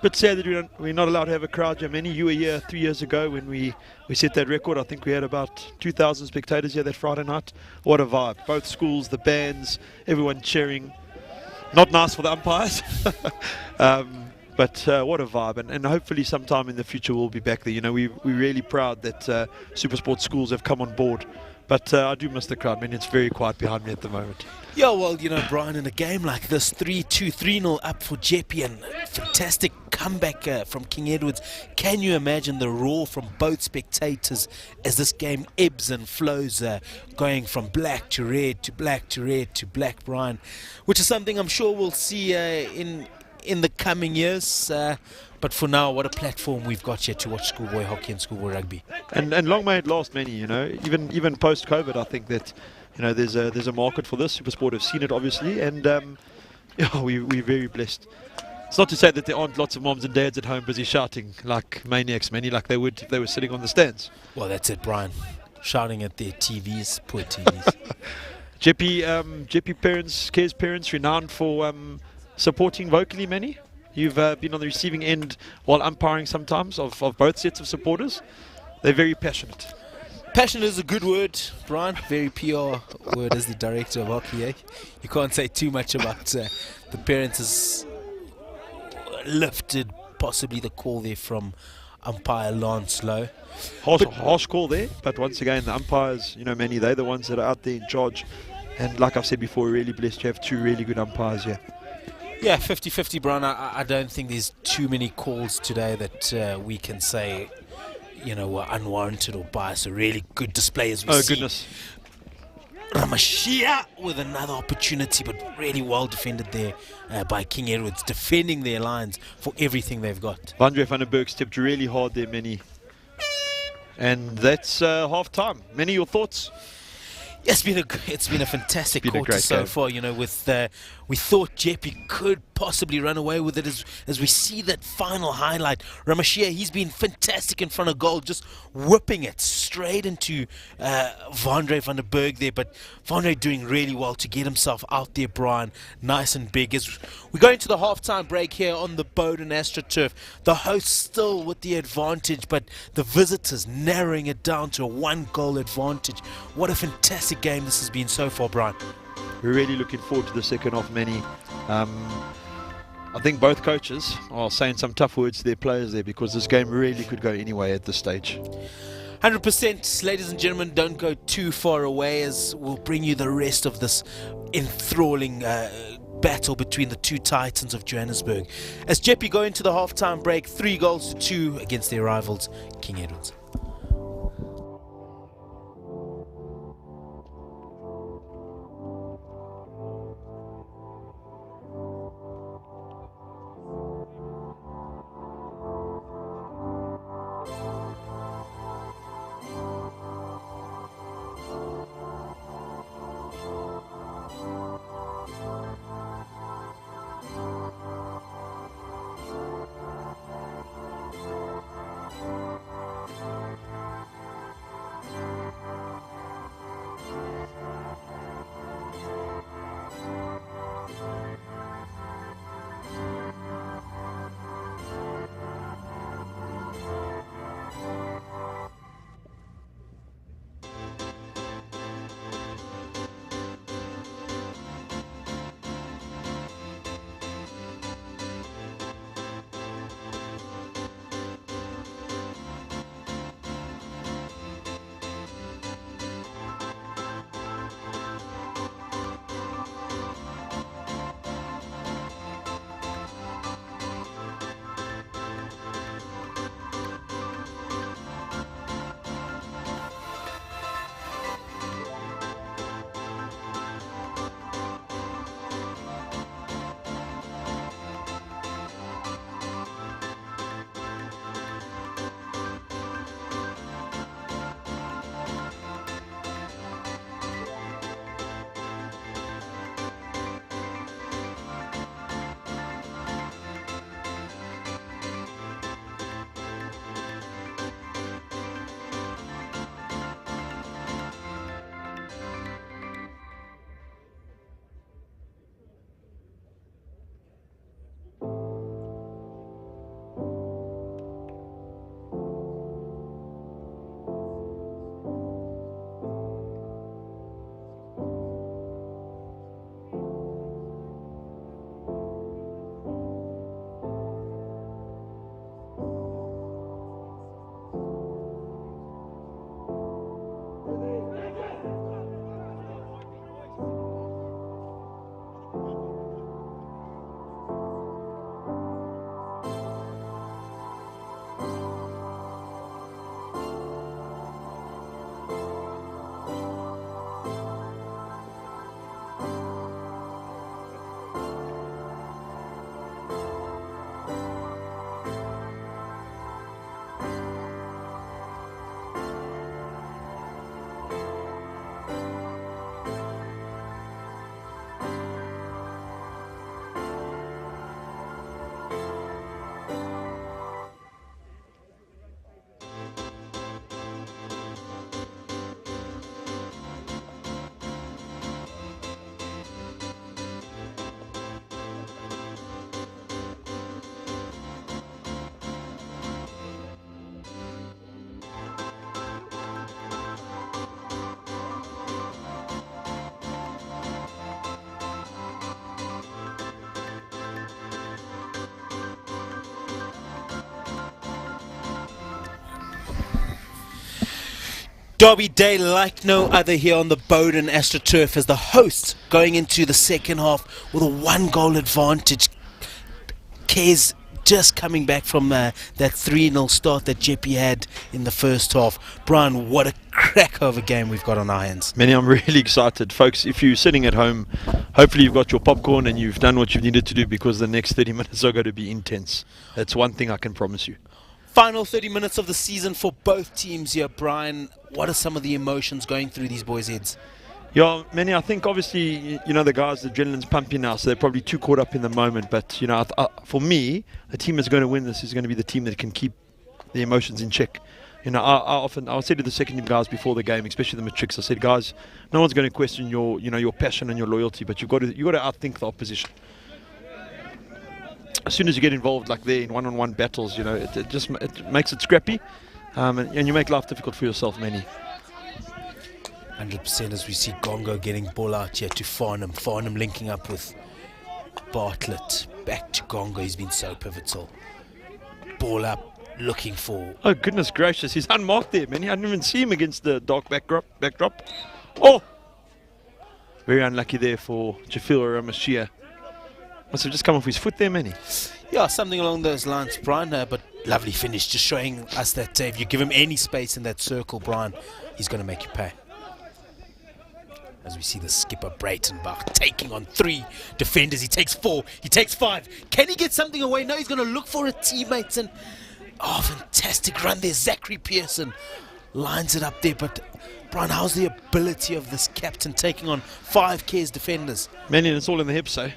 But sad that we're not allowed to have a crowd here. Manny, you were here 3 years ago when we set that record. I think we had about 2,000 spectators here that Friday night. What a vibe. Both schools, the bands, everyone cheering. Not nice for the umpires. But what a vibe. And hopefully sometime in the future we'll be back there. We're really proud that Supersport schools have come on board. But I do miss the crowd. It's very quiet behind me at the moment. Yeah, well, Brian, in a game like this, 3-2, 3-0 up for Jeppe, and fantastic comeback from King Edwards. Can you imagine the roar from both spectators as this game ebbs and flows, going from black to red to black to red to black, Brian, which is something I'm sure we'll see in the coming years. But for now, what a platform we've got here to watch schoolboy hockey and schoolboy rugby. And long may it last, Manny. Even post-COVID, I think that there's a market for this. Supersport have seen it, obviously, and we're very blessed. It's not to say that there aren't lots of moms and dads at home busy shouting like maniacs, Manny, like they would if they were sitting on the stands. Well, that's it, Brian. Shouting at their TVs, poor TVs. Jeppe parents, KES parents, renowned for supporting vocally, Manny. You've been on the receiving end while umpiring sometimes of both sets of supporters. They're very passionate. Passionate is a good word, Brian. Very PR word as the director of hockey. Eh? You can't say too much about the parents has lifted possibly the call there from umpire Lance Lowe. Harsh call there, but once again the umpires, Manny, they're the ones that are out there in charge. And like I've said before, we're really blessed to have 2 really good umpires here. Yeah, 50-50, Brian. I don't think there's too many calls today that we can say, were unwarranted or biased. A really good display as we Oh, see. goodness. Ramashia with another opportunity, but really well defended there by King Edwards, defending their lines for everything they've got. Vandre van der Berg stepped really hard there, Manny. And that's half time. Manny, your thoughts? It's been a fantastic quarter so game. far. We thought Jeppe could possibly run away with it as we see that final highlight. Ramashia, he's been fantastic in front of goal, just whipping it straight into Vandre van der Berg there. But Vandre doing really well to get himself out there, Brian, nice and big. As we go into the halftime break here on the Boden Astro turf, the hosts still with the advantage, but the visitors narrowing it down to a 1-goal advantage. What a fantastic game this has been so far, Brian. We're really looking forward to the second half, Manny. I think both coaches are saying some tough words to their players there, because this game really could go anyway at this stage. 100%, ladies and gentlemen, don't go too far away, as we'll bring you the rest of this enthralling battle between the two titans of Johannesburg. As Jeppe go into the halftime break, 3-2 against their rivals, King Edwards. Derby day like no other here on the Boden AstroTurf as the host going into the second half with a 1-goal advantage. KES just coming back from that 3-0 start that Jeppe had in the first half. Brian, what a crack of a game we've got on our hands. Manny, I'm really excited. Folks, if you're sitting at home, hopefully you've got your popcorn and you've done what you've needed to do, because the next 30 minutes are going to be intense. That's one thing I can promise you. Final 30 minutes of the season for both teams here, Brian. What are some of the emotions going through these boys' heads? Yeah, Manny, I think obviously, the guys, the adrenaline's pumping now, so they're probably too caught up in the moment. But, for me, the team that's going to win this is going to be the team that can keep the emotions in check. I said to the second team guys before the game, especially the matrix, I said, guys, no one's going to question your passion and your loyalty, but you've got to outthink the opposition. As soon as you get involved like there in one-on-one battles, it makes it scrappy, and you make life difficult for yourself, Manny. 100% as we see Gongo getting ball out here to Farnham. Farnham linking up with Bartlett. Back to Gongo, he's been so pivotal. Ball up, looking for... Oh, goodness gracious, he's unmarked there, Manny. I didn't even see him against the dark backdrop. Oh! Very unlucky there for Jafil Ramashia. Must have just come off his foot there, Manny. Yeah, something along those lines, Brian. But lovely finish, just showing us that if you give him any space in that circle, Brian, he's going to make you pay. As we see the skipper Breitenbach taking on 3 defenders. He takes 4, he takes 5. Can he get something away? No, he's going to look for a teammate. And fantastic run there. Zachary Pearson lines it up there. But Brian, how's the ability of this captain taking on 5 KES defenders? Manny, it's all in the hips, eh?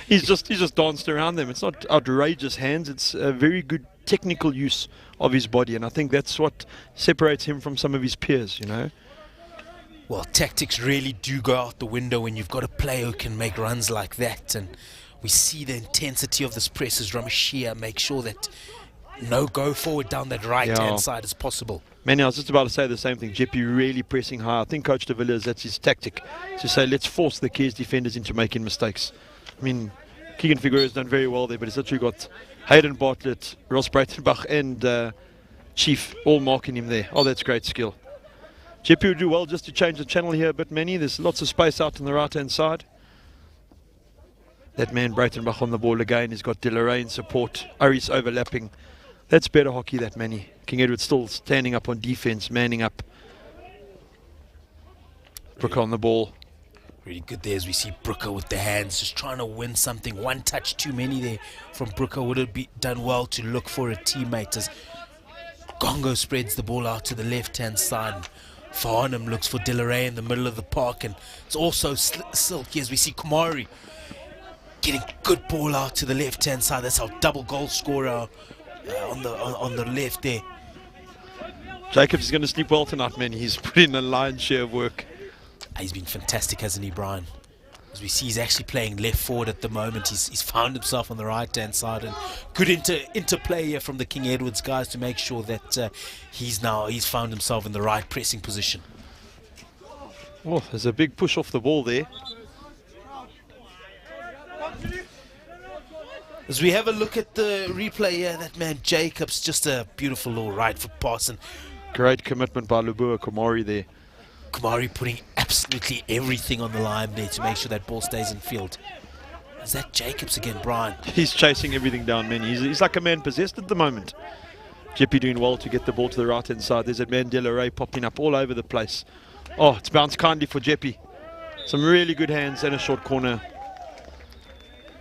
he's just danced around them. It's not outrageous hands. It's a very good technical use of his body, and I think that's what separates him from some of his peers, Well, tactics really do go out the window when you've got a player who can make runs like that, and we see the intensity of this press as Ramashia make sure that no go forward down that right-hand side as possible. Manny, I was just about to say the same thing. Jeppe really pressing high. I think Coach de Villiers, that's his tactic, to say let's force the KES defenders into making mistakes. I mean, Keegan Figueroa's done very well there, but it's literally got Hayden Bartlett, Ross Breitenbach and Chief all marking him there. Oh, that's great skill. Jeppe would do well just to change the channel here a bit, Manny. There's lots of space out on the right-hand side. That man Breitenbach on the ball again. He's got De La Rey in support. Aris overlapping. That's better hockey, that, Manny. King Edward still standing up on defense, manning up. Brooker on the ball. Really good there as we see Brooker with the hands, just trying to win something. One touch too many there from Brooker. Would have done well to look for a teammate as Gongo spreads the ball out to the left-hand side. Farnham looks for De La Rey in the middle of the park, and it's also silky as we see Kumari getting good ball out to the left-hand side. That's our double goal scorer on the left there. Jacobs is going to sleep well tonight, man. He's put in a lion's share of work. He's been fantastic, hasn't he, Brian? As we see, he's actually playing left forward at the moment. He's found himself on the right-hand side, and good interplay here from the King Edwards guys to make sure that he's found himself in the right pressing position. Oh, there's a big push off the ball there. As we have a look at the replay here, that man Jacobs, just a beautiful little right foot pass, and great commitment by Lubua Kumari there. Kumari putting absolutely everything on the line there to make sure that ball stays in field. Is that Jacobs again, Brian? He's chasing everything down, man. He's like a man possessed at the moment. Jeppe doing well to get the ball to the right-hand side. There's a man De La Rey popping up all over the place. Oh, it's bounced kindly for Jeppe. Some really good hands and a short corner.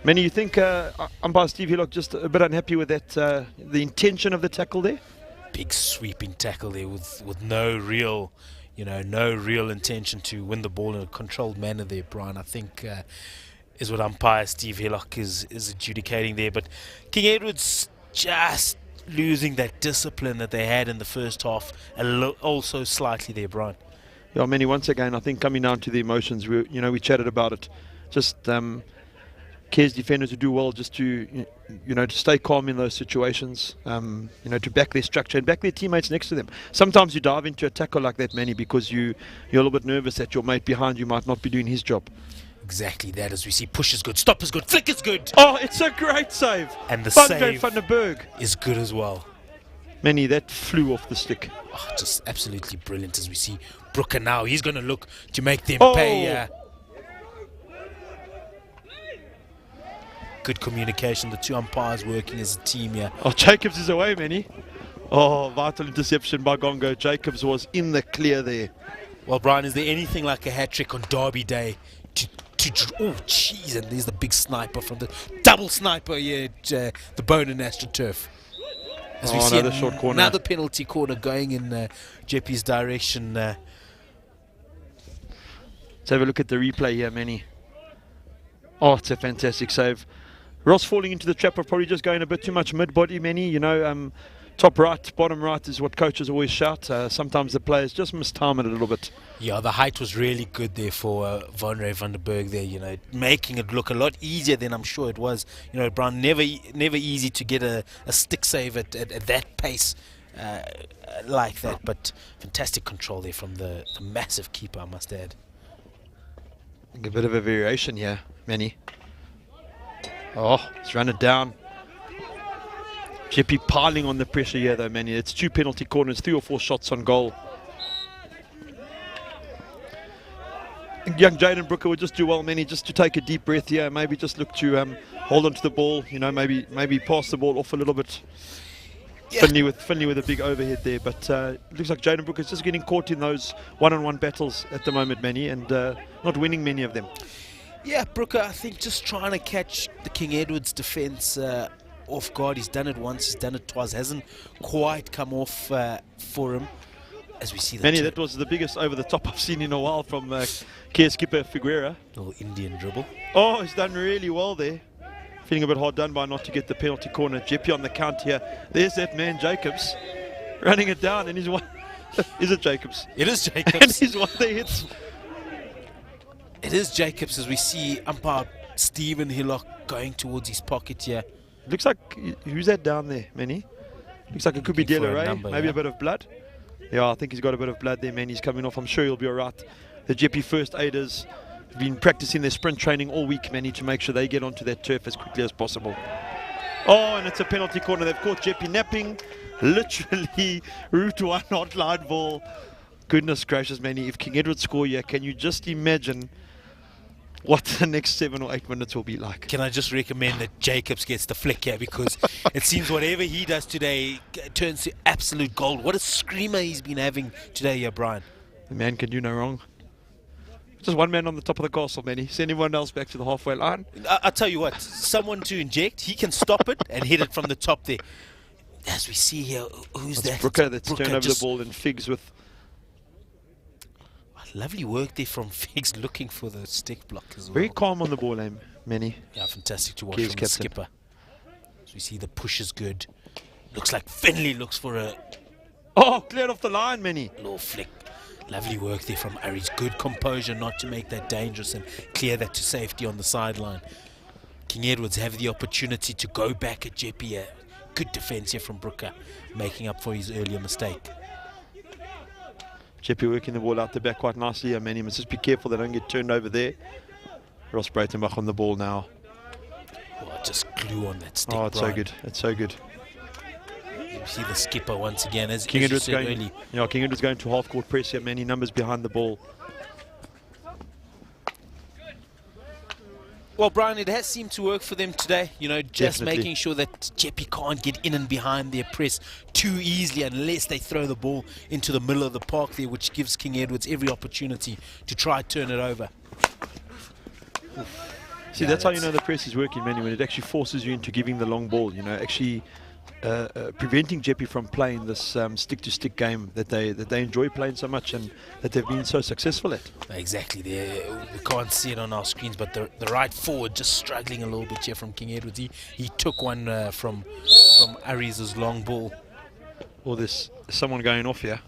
Manny, you think umpire Steve Hillock just a bit unhappy with that, the intention of the tackle there? Big sweeping tackle there with no real intention to win the ball in a controlled manner there, Brian. I think is what umpire Steve Hillock is adjudicating there. But King Edwards just losing that discipline that they had in the first half, also slightly there, Brian. Yeah, Manny, once again, I think coming down to the emotions, we chatted about it. Just KES defenders who do well just to to stay calm in those situations, to back their structure and back their teammates next to them. Sometimes you dive into a tackle like that, Manny, because you're a little bit nervous that your mate behind you might not be doing his job. Exactly that, as we see push is good, stop is good, flick is good. Oh, it's a great save. And the Van save van der Berg is good as well. Manny, that flew off the stick. Oh, just absolutely brilliant as we see Brooker now. He's going to look to make them Oh. pay. Good communication. The two umpires working as a team here. Oh, Jacobs is away, Manny. Oh, vital interception by Gongo. Jacobs was in the clear there. Well, Brian, is there anything like a hat-trick on Derby Day to oh, jeez, and there's the big sniper from the double sniper here at the Boden AstroTurf. As we see another short corner. Another penalty corner going in Jeppe's direction. Let's have a look at the replay here, Manny. Oh, it's a fantastic save. Ross falling into the trap of probably just going a bit too much mid-body, Manny. You know, top right, bottom right is what coaches always shout. Sometimes the players just mistime it a little bit. Yeah, the height was really good there for Van der Berg there, you know, making it look a lot easier than I'm sure it was. You know, Brown, never easy to get a stick save at that pace like that, but fantastic control there from the massive keeper, I must add. A bit of a variation here, Manny. Oh, let's run it down. Jeppe piling on the pressure here though, Manny. It's 2 penalty corners, 3 or 4 shots on goal. Young Jaden Brooker would just do well, Manny, just to take a deep breath here. Maybe just look to hold on to the ball. You know, maybe pass the ball off a little bit. Yeah. Finley with a big overhead there, but it looks like Jaden Brooker is just getting caught in those one-on-one battles at the moment, Manny, and not winning many of them. Yeah, Brooker, I think just trying to catch the King Edward's defence off guard. He's done it once, he's done it twice, hasn't quite come off for him. As we see Manny, that was the biggest over the top I've seen in a while from KES skipper Figueira. Little Indian dribble. Oh, he's done really well there. Feeling a bit hard done by not to get the penalty corner. Jeppe on the count here. There's that man, Jacobs, running it down, and he's one. Is it Jacobs? It is Jacobs. And he's one that hits. It is Jacobs as we see umpire Stephen Hillock going towards his pocket here. Looks like, who's that down there, Manny? Looks like it could be Delaray, maybe a bit of blood. Yeah, I think he's got a bit of blood there, man. He's coming off. I'm sure he'll be all right. The Jeppe first aiders have been practicing their sprint training all week, Manny, to make sure they get onto that turf as quickly as possible. Oh, and it's a penalty corner. They've caught Jeppe napping. Literally, route 1 outline ball. Goodness gracious, Manny. If King Edward score here, can you just imagine what the next 7 or 8 minutes will be like? Can I just recommend that Jacobs gets the flick here, because it seems whatever he does today turns to absolute gold. What a screamer he's been having today here, Brian. The man can do no wrong. Just one man on the top of the castle, Manny. Send everyone else back to the halfway line. I'll tell you what, someone to inject, he can stop it and hit it from the top there. As we see here, who's that? Brooker that's turned over the ball, and Figs with... Lovely work there from Figs, looking for the stick block as well. Very calm on the ball aim, Manny. Yeah, fantastic to watch KES from captain. the skipper. So we see the push is good. Looks like Finley looks for a... Oh, cleared off the line, Manny. Little flick. Lovely work there from Aries. Good composure not to make that dangerous and clear that to safety on the sideline. King Edwards have the opportunity to go back at Jeppe. Good defence here from Brooker, making up for his earlier mistake. Jeppe working the ball out the back quite nicely. Manny must just be careful they don't get turned over there. Ross Breitenbach on the ball now. Oh, just glue on that stick, Oh, it's Brian. so good. It's so good. You see the skipper once again, as King you Edward's said going, early. yeah, King Edward's going to half-court press here. Many numbers behind the ball. Well, Brian, it has seemed to work for them today. You know, just Definitely. making sure that Jeppe can't get in and behind their press too easily unless they throw the ball into the middle of the park there, which gives King Edwards every opportunity to try to turn it over. See, Yeah, that's how you know the press is working, Manny, when it actually forces you into giving the long ball. You know, actually preventing Jeppe from playing this stick-to-stick game that they enjoy playing so much and that they've been so successful at. Exactly. There, we can't see it on our screens, but the right forward just struggling a little bit here from King Edwards. He took one from Aries' long ball. Or there's someone going off here.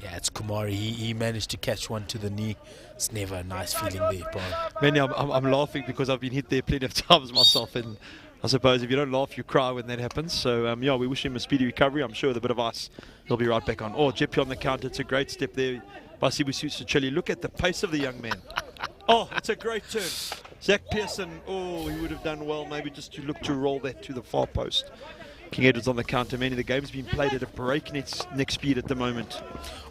Yeah, it's Kumari. He managed to catch one to the knee. It's never a nice feeling there, Brian. Manny, I'm laughing because I've been hit there plenty of times myself, and I suppose if you don't laugh, you cry when that happens. So, yeah, we wish him a speedy recovery. I'm sure with a bit of ice, he'll be right back on. Oh, Jeppe on the counter. It's a great step there by Sibusiso Chili. Look at the pace of the young man. Oh, it's a great turn. Zach Pearson, oh, he would have done well maybe just to look to roll that to the far post. King Edward's on the counter. Many the game's been played at a breakneck speed at the moment.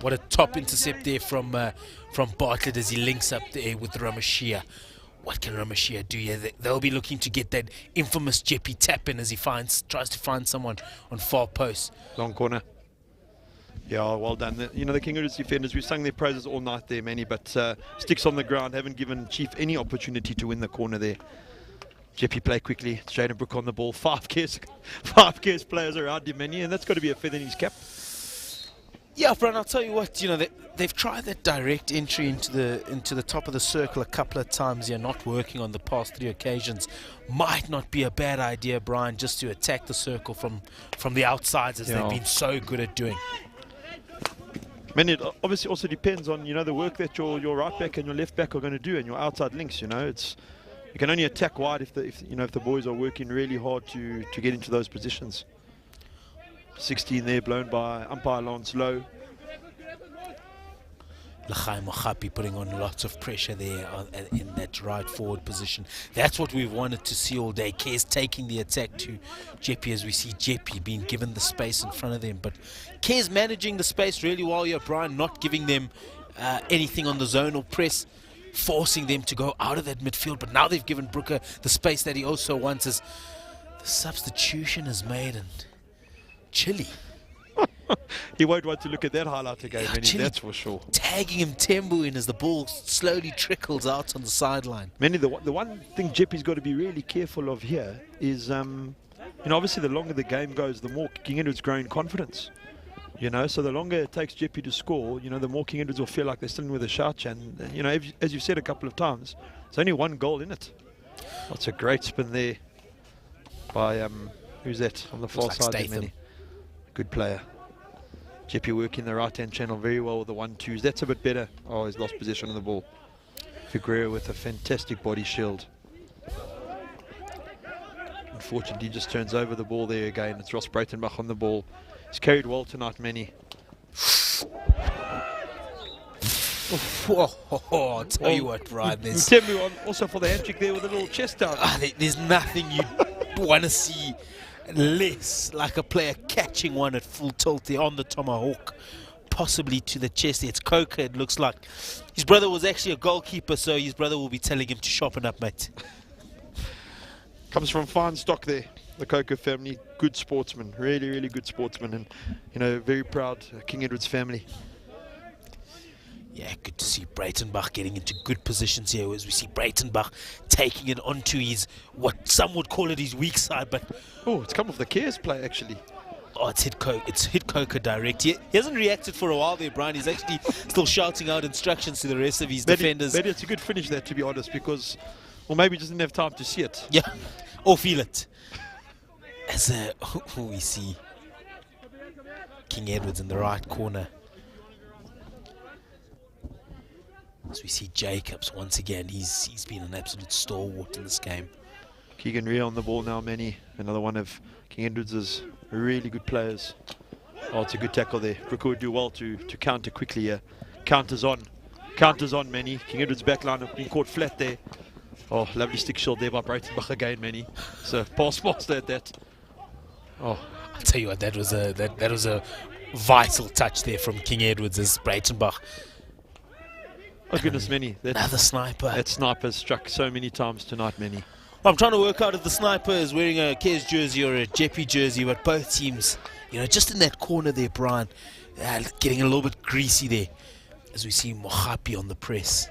What a top intercept there from Bartlett as he links up there with Ramashia. What can Ramashia do here? They'll be looking to get that infamous Jeppe tap in as he tries to find someone on far post. Long corner. Yeah, well done. The King Edward's defenders, we've sung their praises all night there, Manny, but sticks on the ground, haven't given Chief any opportunity to win the corner there. Jeppe play quickly. It's Jaden Brook on the ball. Five KES players around him, Manny, and that's got to be a feather in his cap. Yeah, Brian, I'll tell you what, they've tried that direct entry into the top of the circle a couple of times here, not working on the past 3 occasions. Might not be a bad idea, Brian, just to attack the circle from the outsides as they've been so good at doing. Man, it obviously also depends on the work that your right back and your left back are going to do, and your outside links. You can only attack wide if the boys are working really hard to get into those positions. 16 there, blown by umpire Lance Lowe. Lachaim Mohapi putting on lots of pressure there in that right forward position. That's what we've wanted to see all day. KES taking the attack to Jeppe, as we see Jeppe being given the space in front of them. But KES managing the space really well here, Brian, not giving them anything on the zonal press, forcing them to go out of that midfield. But now they've given Brooker the space that he also wants, as the substitution is made, and Chile. He won't want to look at that highlight again, Chile, that's for sure. Tagging him Tembu in as the ball slowly trickles out on the sideline. Manny, the one thing Jeppe's got to be really careful of here is, obviously the longer the game goes, the more King Edward's growing confidence. So the longer it takes Jeppe to score, the more King Edwards will feel like they're still in with a shout. And, as you've said a couple of times, there's only one goal in it. That's a great spin there by, who's that on the far side there, Manny? Good player. Jeppe working the right-hand channel very well with the 1-2s. That's a bit better. Oh, he's lost possession of the ball. Figueroa with a fantastic body shield. Unfortunately, he just turns over the ball there again. It's Ross Breitenbach on the ball. He's carried well tonight, Manny. I'll tell you what, Ryan. Tembu also for the hand-trick there with a little chest down. There's nothing you want to see less like a player catching one at full tilt there on the tomahawk, possibly to the chest. It's Coker, it looks like. His brother was actually a goalkeeper, so his brother will be telling him to sharpen up, mate. Comes from fine stock there, the Coker family. Good sportsman, really, really good sportsman, and very proud King Edward's family. Yeah, good to see Breitenbach getting into good positions here, as we see Breitenbach taking it onto his, what some would call it, his weak side, but it's come off the KES play actually. Oh, it's hit Coker direct. He hasn't reacted for a while there, Brian. He's actually still shouting out instructions to the rest of his defenders. Maybe it's a good finish there, to be honest, because, or maybe he just didn't have time to see it. Yeah, or feel it. As we see King Edwards in the right corner. As we see Jacobs once again, he's been an absolute stalwart in this game. Keegan Rhea on the ball now, Manny. Another one of King Edwards' really good players. Oh, it's a good tackle there. Brooker would do well to counter quickly here. Counters on, Manny. King Edwards' back line have been caught flat there. Oh, lovely stick shot there by Breitenbach again, Manny. So pass master at that. Oh, I'll tell you what, that was a vital touch there from King Edwards as Breitenbach. Oh goodness, Manny. Another sniper. That sniper's struck so many times tonight, Manny. I'm trying to work out if the sniper is wearing a KES jersey or a Jeppe jersey, but both teams, just in that corner there, Brian, getting a little bit greasy there. As we see Mohapi on the press.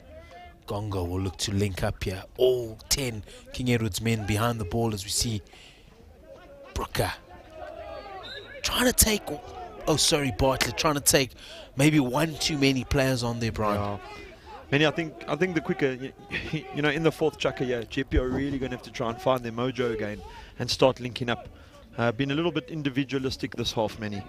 Gongo will look to link up here. All 10 King Edwards men behind the ball, as we see Brooker trying to take, Bartlett trying to take maybe one too many players on there, Brian. Yeah. Manny, I think the quicker, in the fourth chucker, Jeppe are really going to have to try and find their mojo again and start linking up. Been a little bit individualistic this half, Manny.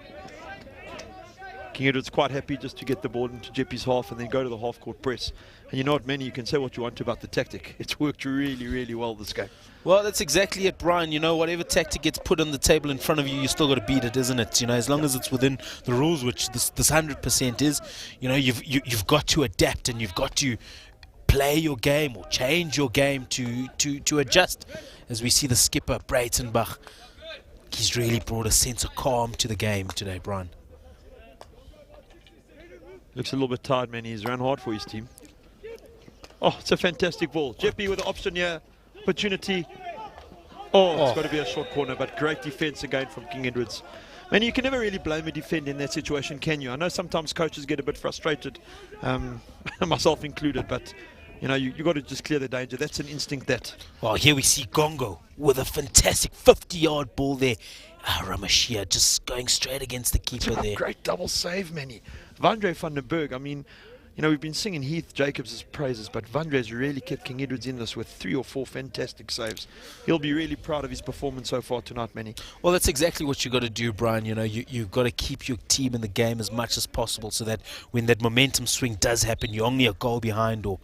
King Edward's quite happy just to get the ball into Jeppe's half and then go to the half-court press. And you know what, Manny, you can say what you want about the tactic. It's worked really, really well this game. Well, that's exactly it, Brian. Whatever tactic gets put on the table in front of you, you still got to beat it, isn't it? As long as it's within the rules, which this 100% is, you've got to adapt and you've got to play your game or change your game to adjust. As we see the skipper, Breitenbach, he's really brought a sense of calm to the game today, Brian. Looks a little bit tired, man. He's run hard for his team. Oh, it's a fantastic ball. Jeppe with the option here. Opportunity. Oh, it's got to be a short corner, but great defense again from King Edwards. Man, you can never really blame a defender in that situation, can you? I know sometimes coaches get a bit frustrated, myself included, but you know, you got to just clear the danger. That's an instinct that. Well, here we see Gongo with a fantastic 50-yard ball there. Ramashia just going straight against the keeper there. Great double save, Manny. Vandre van den Berg, I mean, you know, we've been singing Heath Jacobs' praises, but Vandre's really kept King Edwards in this with 3 or 4 fantastic saves. He'll be really proud of his performance so far tonight, Manny. Well, that's exactly what you got to do, Brian. You know, you've got to keep your team in the game as much as possible so that when that momentum swing does happen, you're only a goal behind or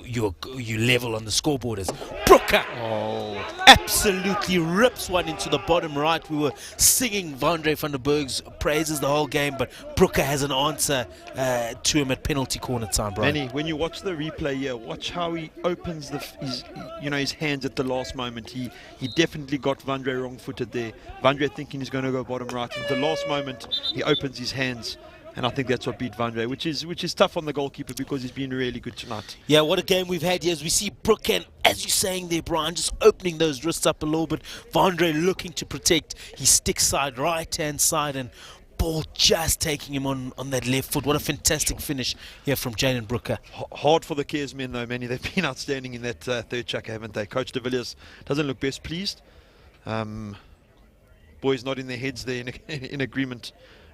you level on the scoreboard. As Brooker absolutely rips one into the bottom right. We were singing Vandre van den Berg's praises the whole game, but Brooker has an answer to him at penalty corner time, Brian. Manny, when you watch the replay here, watch how he opens his hands at the last moment. He definitely got Vandre wrong-footed there. Vandre thinking he's going to go bottom right. At the last moment, he opens his hands. And I think that's what beat Vandre, which is tough on the goalkeeper because he's been really good tonight. Yeah, what a game we've had here as we see Brooke, and as you're saying there, Brian, just opening those wrists up a little bit. Vandre looking to protect his stick side, right-hand side, and ball just taking him on that left foot. What a fantastic finish here from Jaden Brooker. Hard for the KES men, though, Manny. They've been outstanding in that third chucker, haven't they? Coach de Villiers doesn't look best pleased. Boys not in their heads there in agreement.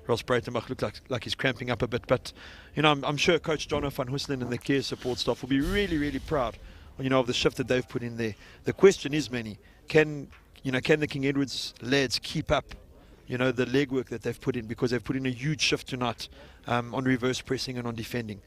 Ross Breitenbach looked like he's cramping up a bit, but you know, I'm sure Coach Jono van Huislen and the KES support staff will be really, really proud, you know, of the shift that they've put in there. The question is, Manny, can the King Edwards lads keep up, you know, the legwork that they've put in, because they've put in a huge shift tonight on reverse pressing and on defending.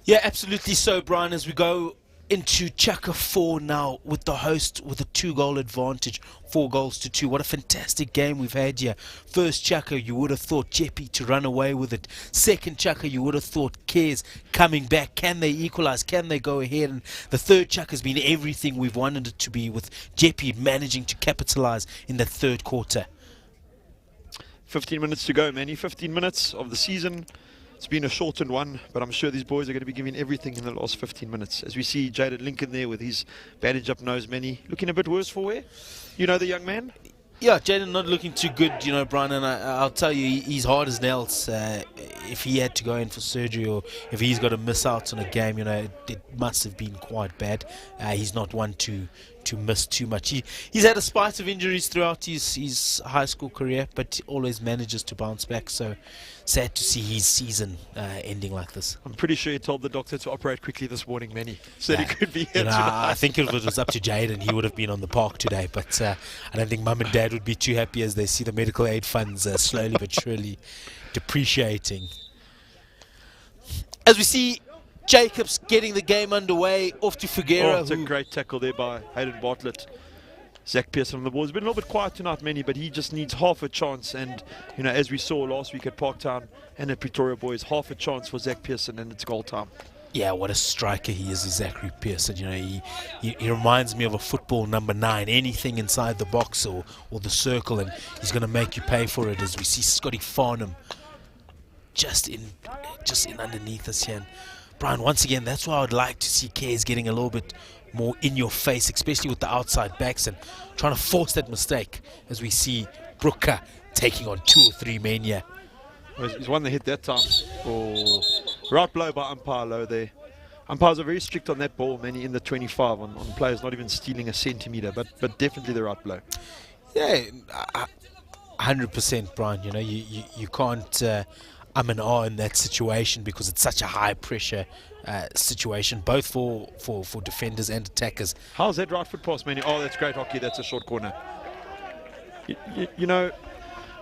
Yeah, absolutely so, Brian, as we go into Chaka 4 now with the host with a 2-goal advantage, 4 goals to 2. What a fantastic game we've had here. First Chaka, you would have thought Jeppe to run away with it. Second Chaka, you would have thought KES coming back. Can they equalize? Can they go ahead? And the third Chaka has been everything we've wanted it to be, with Jeppe managing to capitalize in the third quarter. 15 minutes to go, Manny. 15 minutes of the season. It's been a shortened one, but I'm sure these boys are going to be giving everything in the last 15 minutes. As we see Jaden Lincoln there with his bandage up nose, Manny, looking a bit worse for wear. You know the young man? Yeah, Jaden not looking too good, you know, Brian, and I'll tell you, he's hard as nails. If he had to go in for surgery or if he's got to miss out on a game, you know, it must have been quite bad. He's not one to miss too much. He's had a spite of injuries throughout his high school career, but always manages to bounce back. So sad to see his season ending like this. I'm pretty sure he told the doctor to operate quickly this morning, Manny. Said he could be here I think if it was up to Jaden, he would have been on the park today. But I don't think Mum and Dad would be too happy as they see the medical aid funds slowly but surely depreciating. As we see Jacobs getting the game underway, off to Figueira. Oh, it's a great tackle there by Hayden Bartlett. Zach Pearson on the ball. It's been a little bit quiet tonight, Manny, but he just needs half a chance. And, you know, as we saw last week at Parktown and at Pretoria Boys, half a chance for Zach Pearson and it's goal time. Yeah, what a striker he is, Zachary Pearson. You know, he reminds me of a football number 9. Anything inside the box or the circle, and he's going to make you pay for it. As we see Scotty Farnham just in underneath us here. And Brian, once again, that's why I would like to see KES getting a little bit more in your face, especially with the outside backs and trying to force that mistake, as we see Brooker taking on 2 or 3 men here. Well, he's won the hit that time. Oh, right blow by umpire low there. Umpires are very strict on that ball, Manny, in the 25 on players not even stealing a centimetre, but definitely the right blow. Yeah, 100%, Brian. You know, you can't and ah in that situation, because it's such a high pressure situation, both for defenders and attackers. How's that right foot pass, Manny? Oh, that's great hockey. That's a short corner. You know,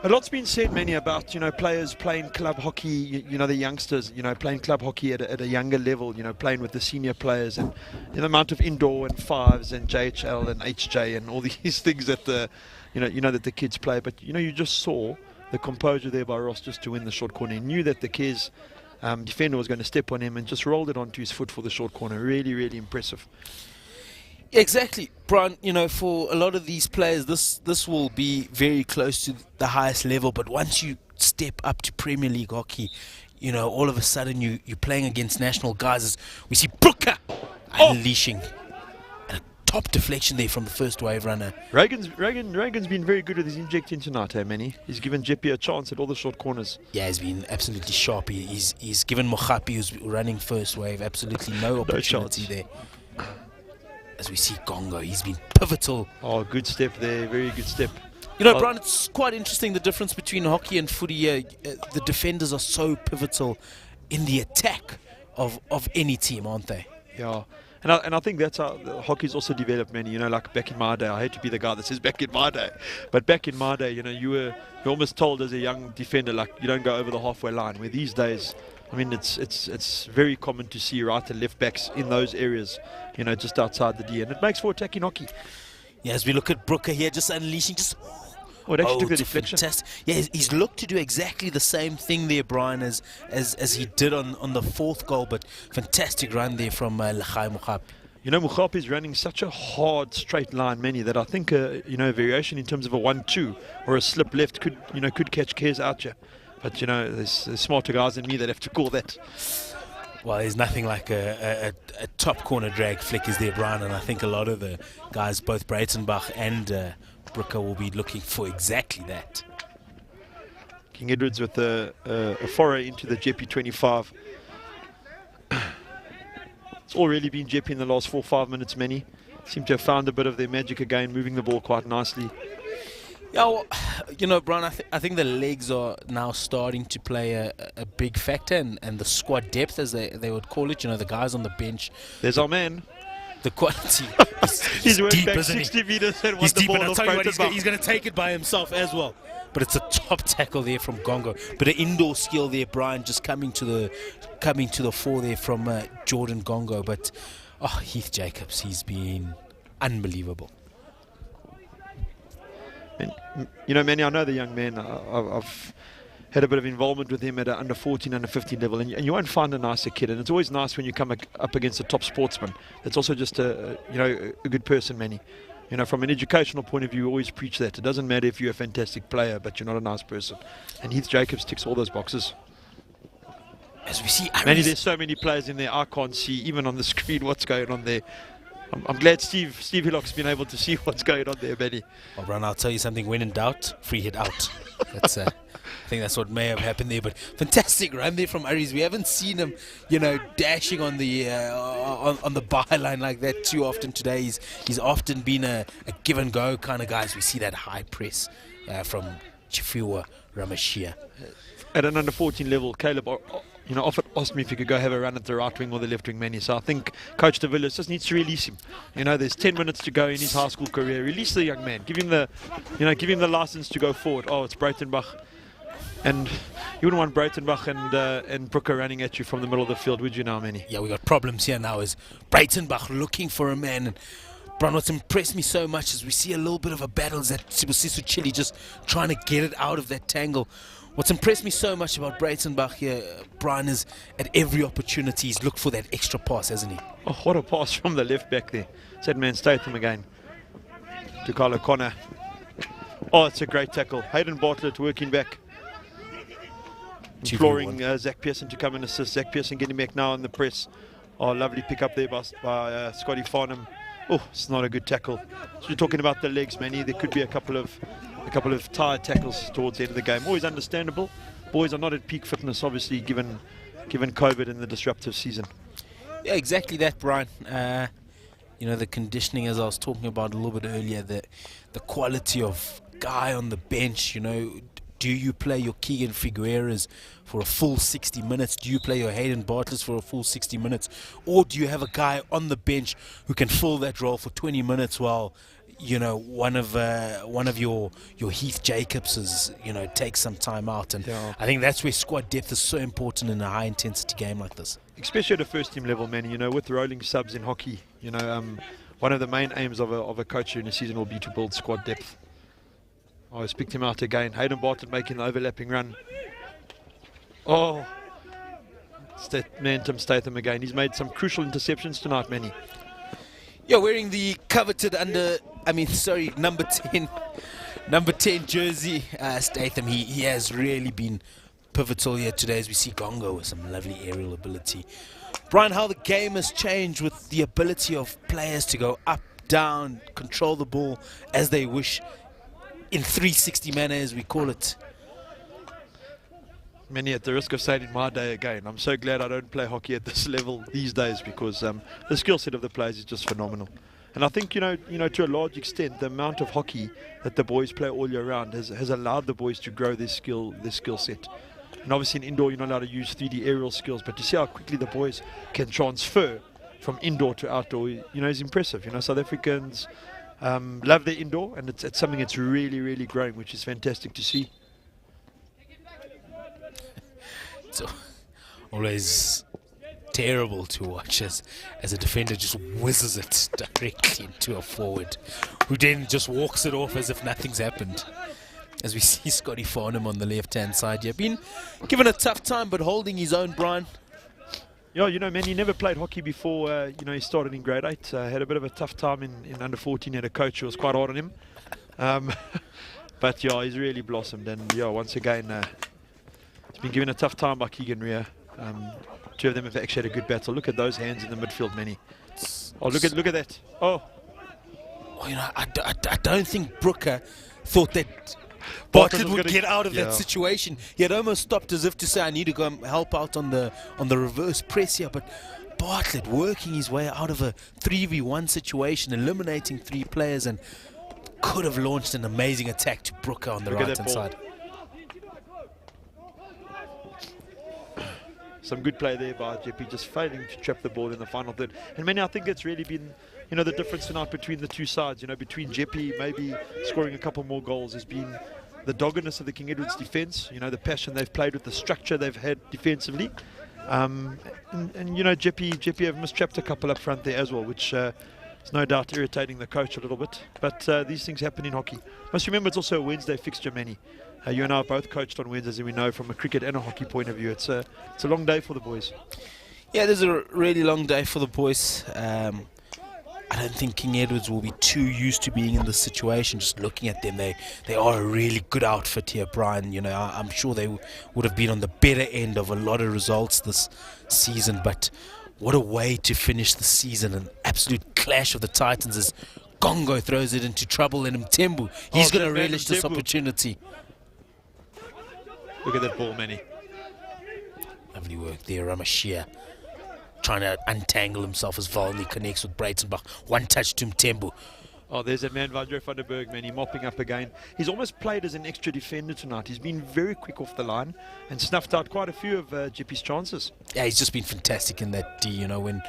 a lot's been said, Manny, about, you know, players playing club hockey, you know, the youngsters, you know, playing club hockey at a younger level, you know, playing with the senior players, and the amount of indoor and fives and JHL and HJ and all these things that that the kids play. But, you know, you just saw the composure there by Ross just to win the short corner. He knew that the KES defender was going to step on him and just rolled it onto his foot for the short corner. Really, really impressive. Exactly, Brian. For a lot of these players, this will be very close to the highest level. But once you step up to Premier League hockey, all of a sudden you're playing against national guys. As we see Brooker unleashing a top deflection there from the first wave runner. Reagan's been very good with his injecting tonight, Manny. He's given Jeppe a chance at all the short corners. Yeah, he's been absolutely sharp. He's given Mogapi, who's running first wave, absolutely no opportunity there. As we see Gongo, he's been pivotal. Oh, good step there, very good step. Brian, it's quite interesting the difference between hockey and footy here. The defenders are so pivotal in the attack of any team, aren't they? Yeah, and I think that's how hockey's also developed, man. Like back in my day, I hate to be the guy that says back in my day, but back in my day, you're almost told as a young defender, like, you don't go over the halfway line. Where these days, I mean, it's very common to see right and left backs in those areas, just outside the D, and it makes for attacking hockey. Yeah, as we look at Brooker here, just unleashing, it actually took the deflection. Fantastic. Yeah, he's looked to do exactly the same thing there, Brian, as he did on the fourth goal, but fantastic run there from Lachai Mogapi. Mogapi is running such a hard straight line, Manny, that I think a variation in terms of a 1-2 or a slip left could catch KES out here. But there's smarter guys than me that have to call that. Well, there's nothing like a top corner drag flick is there, Brian, and I think a lot of the guys, both Breitenbach and Brooker, will be looking for exactly that. King Edwards with a foray into the Jeppe 25. It's all really been Jeppe in the last 4-5 minutes, Manny. Seem to have found a bit of their magic again, moving the ball quite nicely. Yeah, well, Brian, I think the legs are now starting to play a big factor, and the squad depth, as they would call it, the guys on the bench. There's our man. The quality. He's deep, back isn't 60 meters and he's won the deep, ball and I'll off tell you what, Breitenbach. he's going to take it by himself as well. But it's a top tackle there from Gongo. But an indoor skill there, Brian, just coming to the fore there from Jordan Gongo. But Heath Jacobs, he's been unbelievable. And, Manny, I know the young man. I've had a bit of involvement with him at an under 14, under 15 level, and you won't find a nicer kid. And it's always nice when you come up against a top sportsman that's also just a good person, Manny. From an educational point of view, you always preach that. It doesn't matter if you're a fantastic player, but you're not a nice person. And Heath Jacobs ticks all those boxes. As we see, Manny, there's so many players in there, I can't see, even on the screen, what's going on there. I'm glad Steve Hillock's been able to see what's going on there, Manny. Well, Brian, I'll tell you something. When in doubt, free hit out. That's I think that's what may have happened there. But fantastic run there from Aries. We haven't seen him, dashing on the on the byline like that too often today. He's often been a give and go kind of guy. As we see that high press from Chifiwa Ramashia. At an under 14 level, Caleb often asked me if he could go have a run at the right wing or the left wing, Manny. So I think Coach De Villiers just needs to release him. There's 10 minutes to go in his high school career. Release the young man. Give him the license to go forward. Oh, it's Breitenbach. And you wouldn't want Breitenbach and Brooker running at you from the middle of the field, would you now, Manny? Yeah, we got problems here now. Is Breitenbach looking for a man? And Brian, what's impressed me so much is we see a little bit of a battle. Is that Sibusiso Chile just trying to get it out of that tangle. What's impressed me so much about Breitenbach here, Brian, is at every opportunity he's looked for that extra pass, hasn't he? Oh, what a pass from the left back there. Said man Statham again. To Carlo Connor. Oh, it's a great tackle. Hayden Bartlett working back. Imploring Zach Pearson to come and assist. Zach Pearson getting back now on the press. Oh, lovely pick up there by Scotty Farnham. Oh, it's not a good tackle. So you're talking about the legs, Manny. There could be a couple of tired tackles towards the end of the game. Always understandable. Boys are not at peak fitness, obviously, given COVID and the disruptive season. Yeah, exactly that, Brian. The conditioning, as I was talking about a little bit earlier, the quality of guy on the bench, do you play your Keegan Figueras for a full 60 minutes? Do you play your Hayden Bartlett for a full 60 minutes? Or do you have a guy on the bench who can fill that role for 20 minutes while, one of your Heath Jacobses, takes some time out? And yeah. I think that's where squad depth is so important in a high-intensity game like this. Especially at a first-team level, man. With rolling subs in hockey, one of the main aims of a coach in a season will be to build squad depth. I picked him out again. Hayden Bartlett making the overlapping run. Oh, Tim Statham again. He's made some crucial interceptions tonight, Manny. You're wearing the coveted number 10 jersey. Statham, he has really been pivotal here today as we see Gongo with some lovely aerial ability. Brian, how the game has changed with the ability of players to go up, down, control the ball as they wish in 360 manner, as we call it. Many at the risk of saying in my day again, I'm so glad I don't play hockey at this level these days, because the skill set of the players is just phenomenal. And I think, you know, to a large extent, the amount of hockey that the boys play all year round has allowed the boys to grow their skill set. And obviously in indoor, you're not allowed to use 3D aerial skills, but to see how quickly the boys can transfer from indoor to outdoor, you know, is impressive. You know, South Africans love their indoor, and it's something that's really, really growing, which is fantastic to see. So always terrible to watch as a defender just whizzes it directly into a forward, who then just walks it off as if nothing's happened. As we see Scotty Farnham on the left-hand side here, been given a tough time but holding his own, Brian. Yeah, you know, man, he never played hockey before, you know, he started in grade 8, had a bit of a tough time in under 14, had a coach who was quite hard on him. But yeah, he's really blossomed, and yeah, once again, he's been given a tough time by Keegan Rea. Two of them have actually had a good battle. Look at those hands in the midfield, Manny. Oh, look at that. Oh. Well, you know, I don't think Brooker thought that Bartlett would get out of that situation. He had almost stopped as if to say, I need to go and help out on the reverse press here. But Bartlett working his way out of a 3v1 situation, eliminating 3 players, and could have launched an amazing attack to Brooker on the right-hand side. Some good play there by Jeppe, just failing to trap the ball in the final third. And Manny, I think it's really been, you know, the difference tonight between the two sides. You know, between Jeppe maybe scoring a couple more goals has been the doggedness of the King Edward's defence. You know, the passion they've played with, the structure they've had defensively. And you know, Jeppe have mistrapped a couple up front there as well, which is no doubt irritating the coach a little bit. But these things happen in hockey. Must remember it's also a Wednesday fixture, Manny. You and I are both coached on Wednesdays, and we know from a cricket and a hockey point of view, it's a long day for the boys. Yeah, it is a really long day for the boys. I don't think King Edwards will be too used to being in this situation. Just looking at them, they are a really good outfit here, Brian. You know, I'm sure they would have been on the better end of a lot of results this season, but what a way to finish the season. An absolute clash of the Titans as Gongo throws it into trouble, and Mtembu, he's going to relish this opportunity. Look at that ball, Manny. Lovely work there, Ramashia. Trying to untangle himself as Volney connects with Breitenbach. One touch to Mtembu. Oh, there's that man, Vajra van der Berg, man. He's mopping up again. He's almost played as an extra defender tonight. He's been very quick off the line and snuffed out quite a few of Jeppe's chances. Yeah, he's just been fantastic in that D. You know, when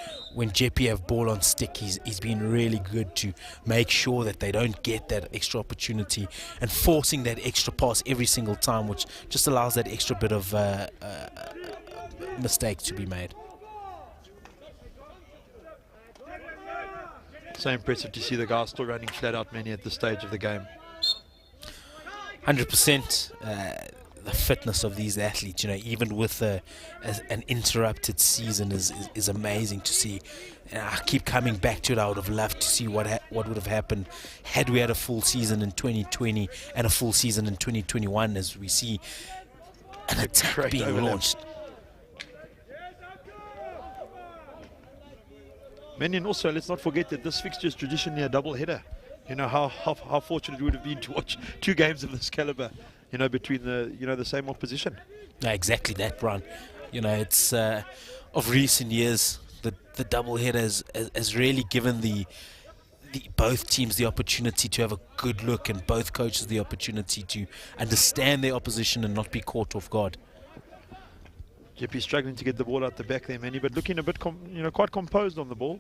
Jeppe have ball on stick, he's been really good to make sure that they don't get that extra opportunity and forcing that extra pass every single time, which just allows that extra bit of mistake to be made. So impressive to see the guys still running flat out, Manny, at this stage of the game. 100%. The fitness of these athletes, you know, even with an interrupted season, is amazing to see. And I keep coming back to it. I would have loved to see what would have happened had we had a full season in 2020 and a full season in 2021, as we see an attack being launched. Manny, and also let's not forget that this fixture is traditionally a double header. You know how fortunate it would have been to watch 2 games of this caliber, you know, between the same opposition. No, exactly that, Brian. You know, it's of recent years the double header has really given the both teams the opportunity to have a good look, and both coaches the opportunity to understand their opposition and not be caught off guard. Jeppe struggling to get the ball out the back there, Manny, but looking a bit, quite composed on the ball.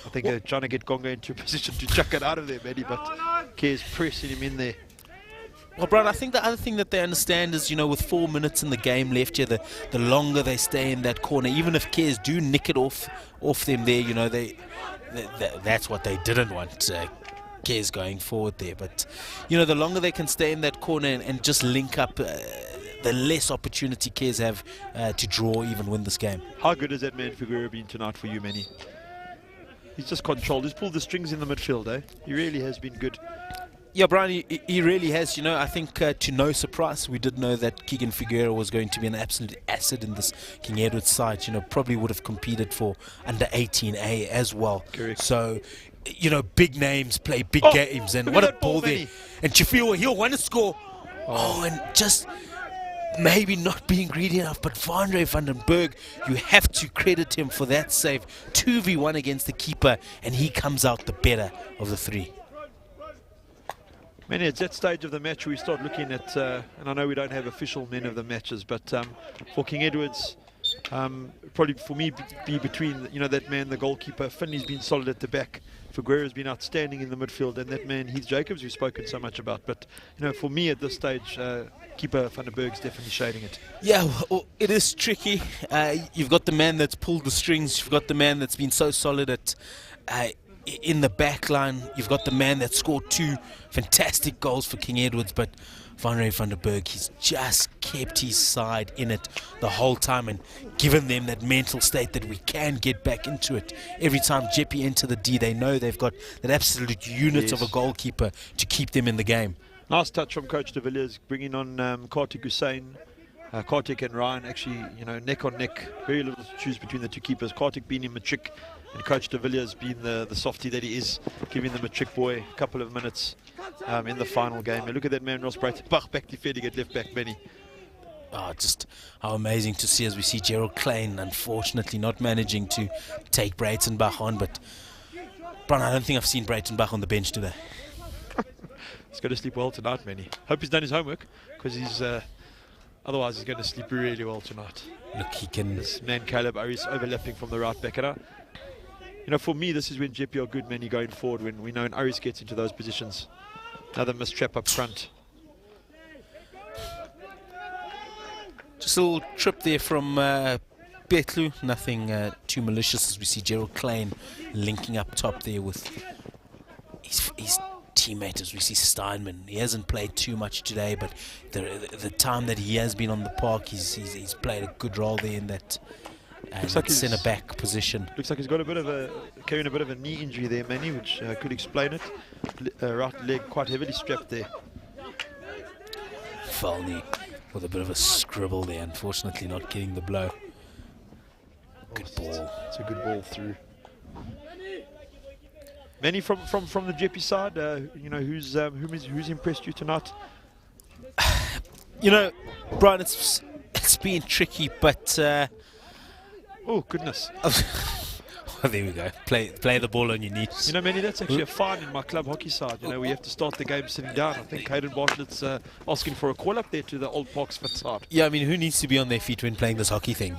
I think they're trying to get Gongo into a position to chuck it out of there, Manny, but KES pressing him in there. Well, Brian, I think the other thing that they understand is, you know, with 4 minutes in the game left here, the longer they stay in that corner, even if KES do nick it off them there, you know, that's what they didn't want, KES going forward there. But, you know, the longer they can stay in that corner and just link up, the less opportunity KES have to draw, even win this game. How good has that man Figueroa been tonight for you, Manny? He's just controlled. He's pulled the strings in the midfield, eh? He really has been good. Yeah, Brian, he really has. You know, I think to no surprise, we did know that Keegan Figueroa was going to be an absolute asset in this King Edward side. You know, probably would have competed for under 18A as well. Correct. So, you know, big names play big games. And look what at a that ball ball, there. Manny. And Chifua, he'll want to score. Oh, and just maybe not being greedy enough, but Vandre van den Berg, you have to credit him for that save. 2v1 against the keeper, and he comes out the better of the three. Manny, it's that stage of the match where we start looking at, and I know we don't have official men of the matches, but for King Edwards, probably for me be between, you know, that man, the goalkeeper. Finley's been solid at the back. Figueroa's been outstanding in the midfield, and that man, Heath Jacobs, we've spoken so much about. But, you know, for me at this stage, keeper Van den Berg's definitely shading it. Yeah, well, it is tricky. You've got the man that's pulled the strings. You've got the man that's been so solid at in the back line. You've got the man that scored 2 fantastic goals for King Edwards, but Vandre van den Berg, he's just kept his side in it the whole time and given them that mental state that we can get back into it. Every time Jeppe enter the D, they know they've got that absolute unit of a goalkeeper to keep them in the game. Nice touch from Coach de Villiers, bringing on Kartik Hussain. Kartik and Ryan actually, you know, neck on neck. Very little to choose between the two keepers. Kartik being in matric, and Coach de Villiers being the softie that he is, giving the matric boy a couple of minutes in the final game. And look at that man, Ross Breitenbach, back defending at left back, Benny. Oh, just how amazing to see as we see Gerald Klein, unfortunately not managing to take Breitenbach on. But, Brian, I don't think I've seen Breitenbach on the bench today. He's going to sleep well tonight, Manny. Hope he's done his homework, because he's otherwise he's going to sleep really well tonight. Look, he can. This man Caleb Aris overlapping from the right back. And you know, for me, this is when Jeppe are good, Manny, going forward, when we know when Aris gets into those positions. Another missed trap up front. Just a little trip there from Betlu. Nothing too malicious, as we see Gerald Klein linking up top there with his teammate, as we see Steinman. He hasn't played too much today, but the time that he has been on the park, he's played a good role there in that centre back position. Looks like he's got carrying a bit of a knee injury there, Manny, which could explain it. Right leg quite heavily strapped there. Falney with a bit of a scribble there, unfortunately not getting the blow. Good ball. It's a good ball through. Manny, from the Jeppe side, you know, who's impressed you tonight? You know, Brian, it's been tricky, but oh goodness. Well, there we go. Play the ball on your knees. You know, Manny, that's actually a fine in my club hockey side. You know, we have to start the game sitting down. I think Hayden Bartlett's asking for a call up there to the old Parks Fit side. Yeah, I mean, who needs to be on their feet when playing this hockey thing?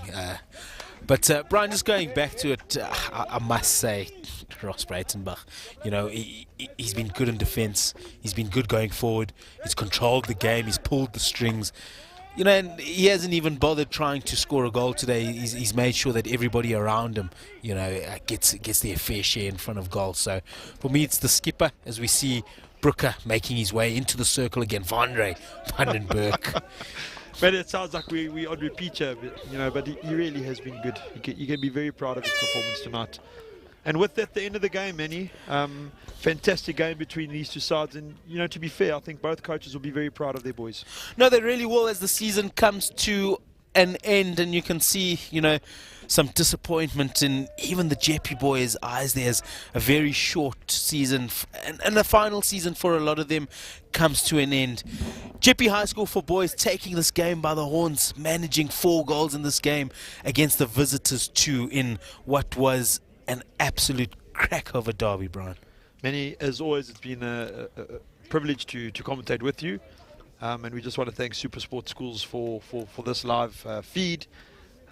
But Brian, just going back to it, I must say, Ross Breitenbach, you know, he's been good in defence. He's been good going forward. He's controlled the game. He's pulled the strings. You know, and he hasn't even bothered trying to score a goal today. He's made sure that everybody around him, you know, gets their fair share in front of goal. So for me, it's the skipper, as we see Brooker making his way into the circle again. Vandre van den Berg. But it sounds like we on repeat here, you know, but he really has been good. You can be very proud of his performance tonight. And with that, the end of the game, Manny, fantastic game between these two sides. And, you know, to be fair, I think both coaches will be very proud of their boys. No, they really will, as the season comes to an end. And you can see, you know, some disappointment in even the Jeppe boys' eyes. There's a very short season, and the final season for a lot of them comes to an end. Jeppe High School for boys taking this game by the horns, managing 4 goals in this game against the visitors 2 in what was an absolute crack of a derby, Brian. Manny, as always, it's been a privilege to commentate with you. And we just want to thank Super Sports Schools for this live feed.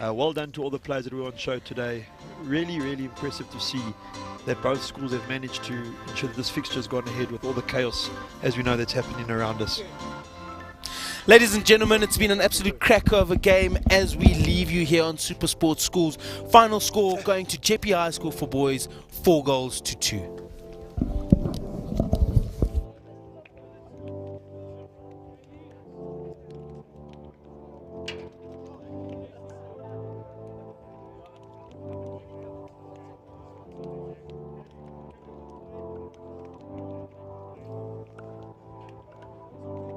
Well done to all the players that were on show today. Really, really impressive to see that both schools have managed to ensure that this fixture has gone ahead with all the chaos, as we know, that's happening around us. Ladies and gentlemen, it's been an absolute cracker of a game as we leave you here on Super Sports Schools. Final score going to Jeppe High School for boys, 4 goals to 2.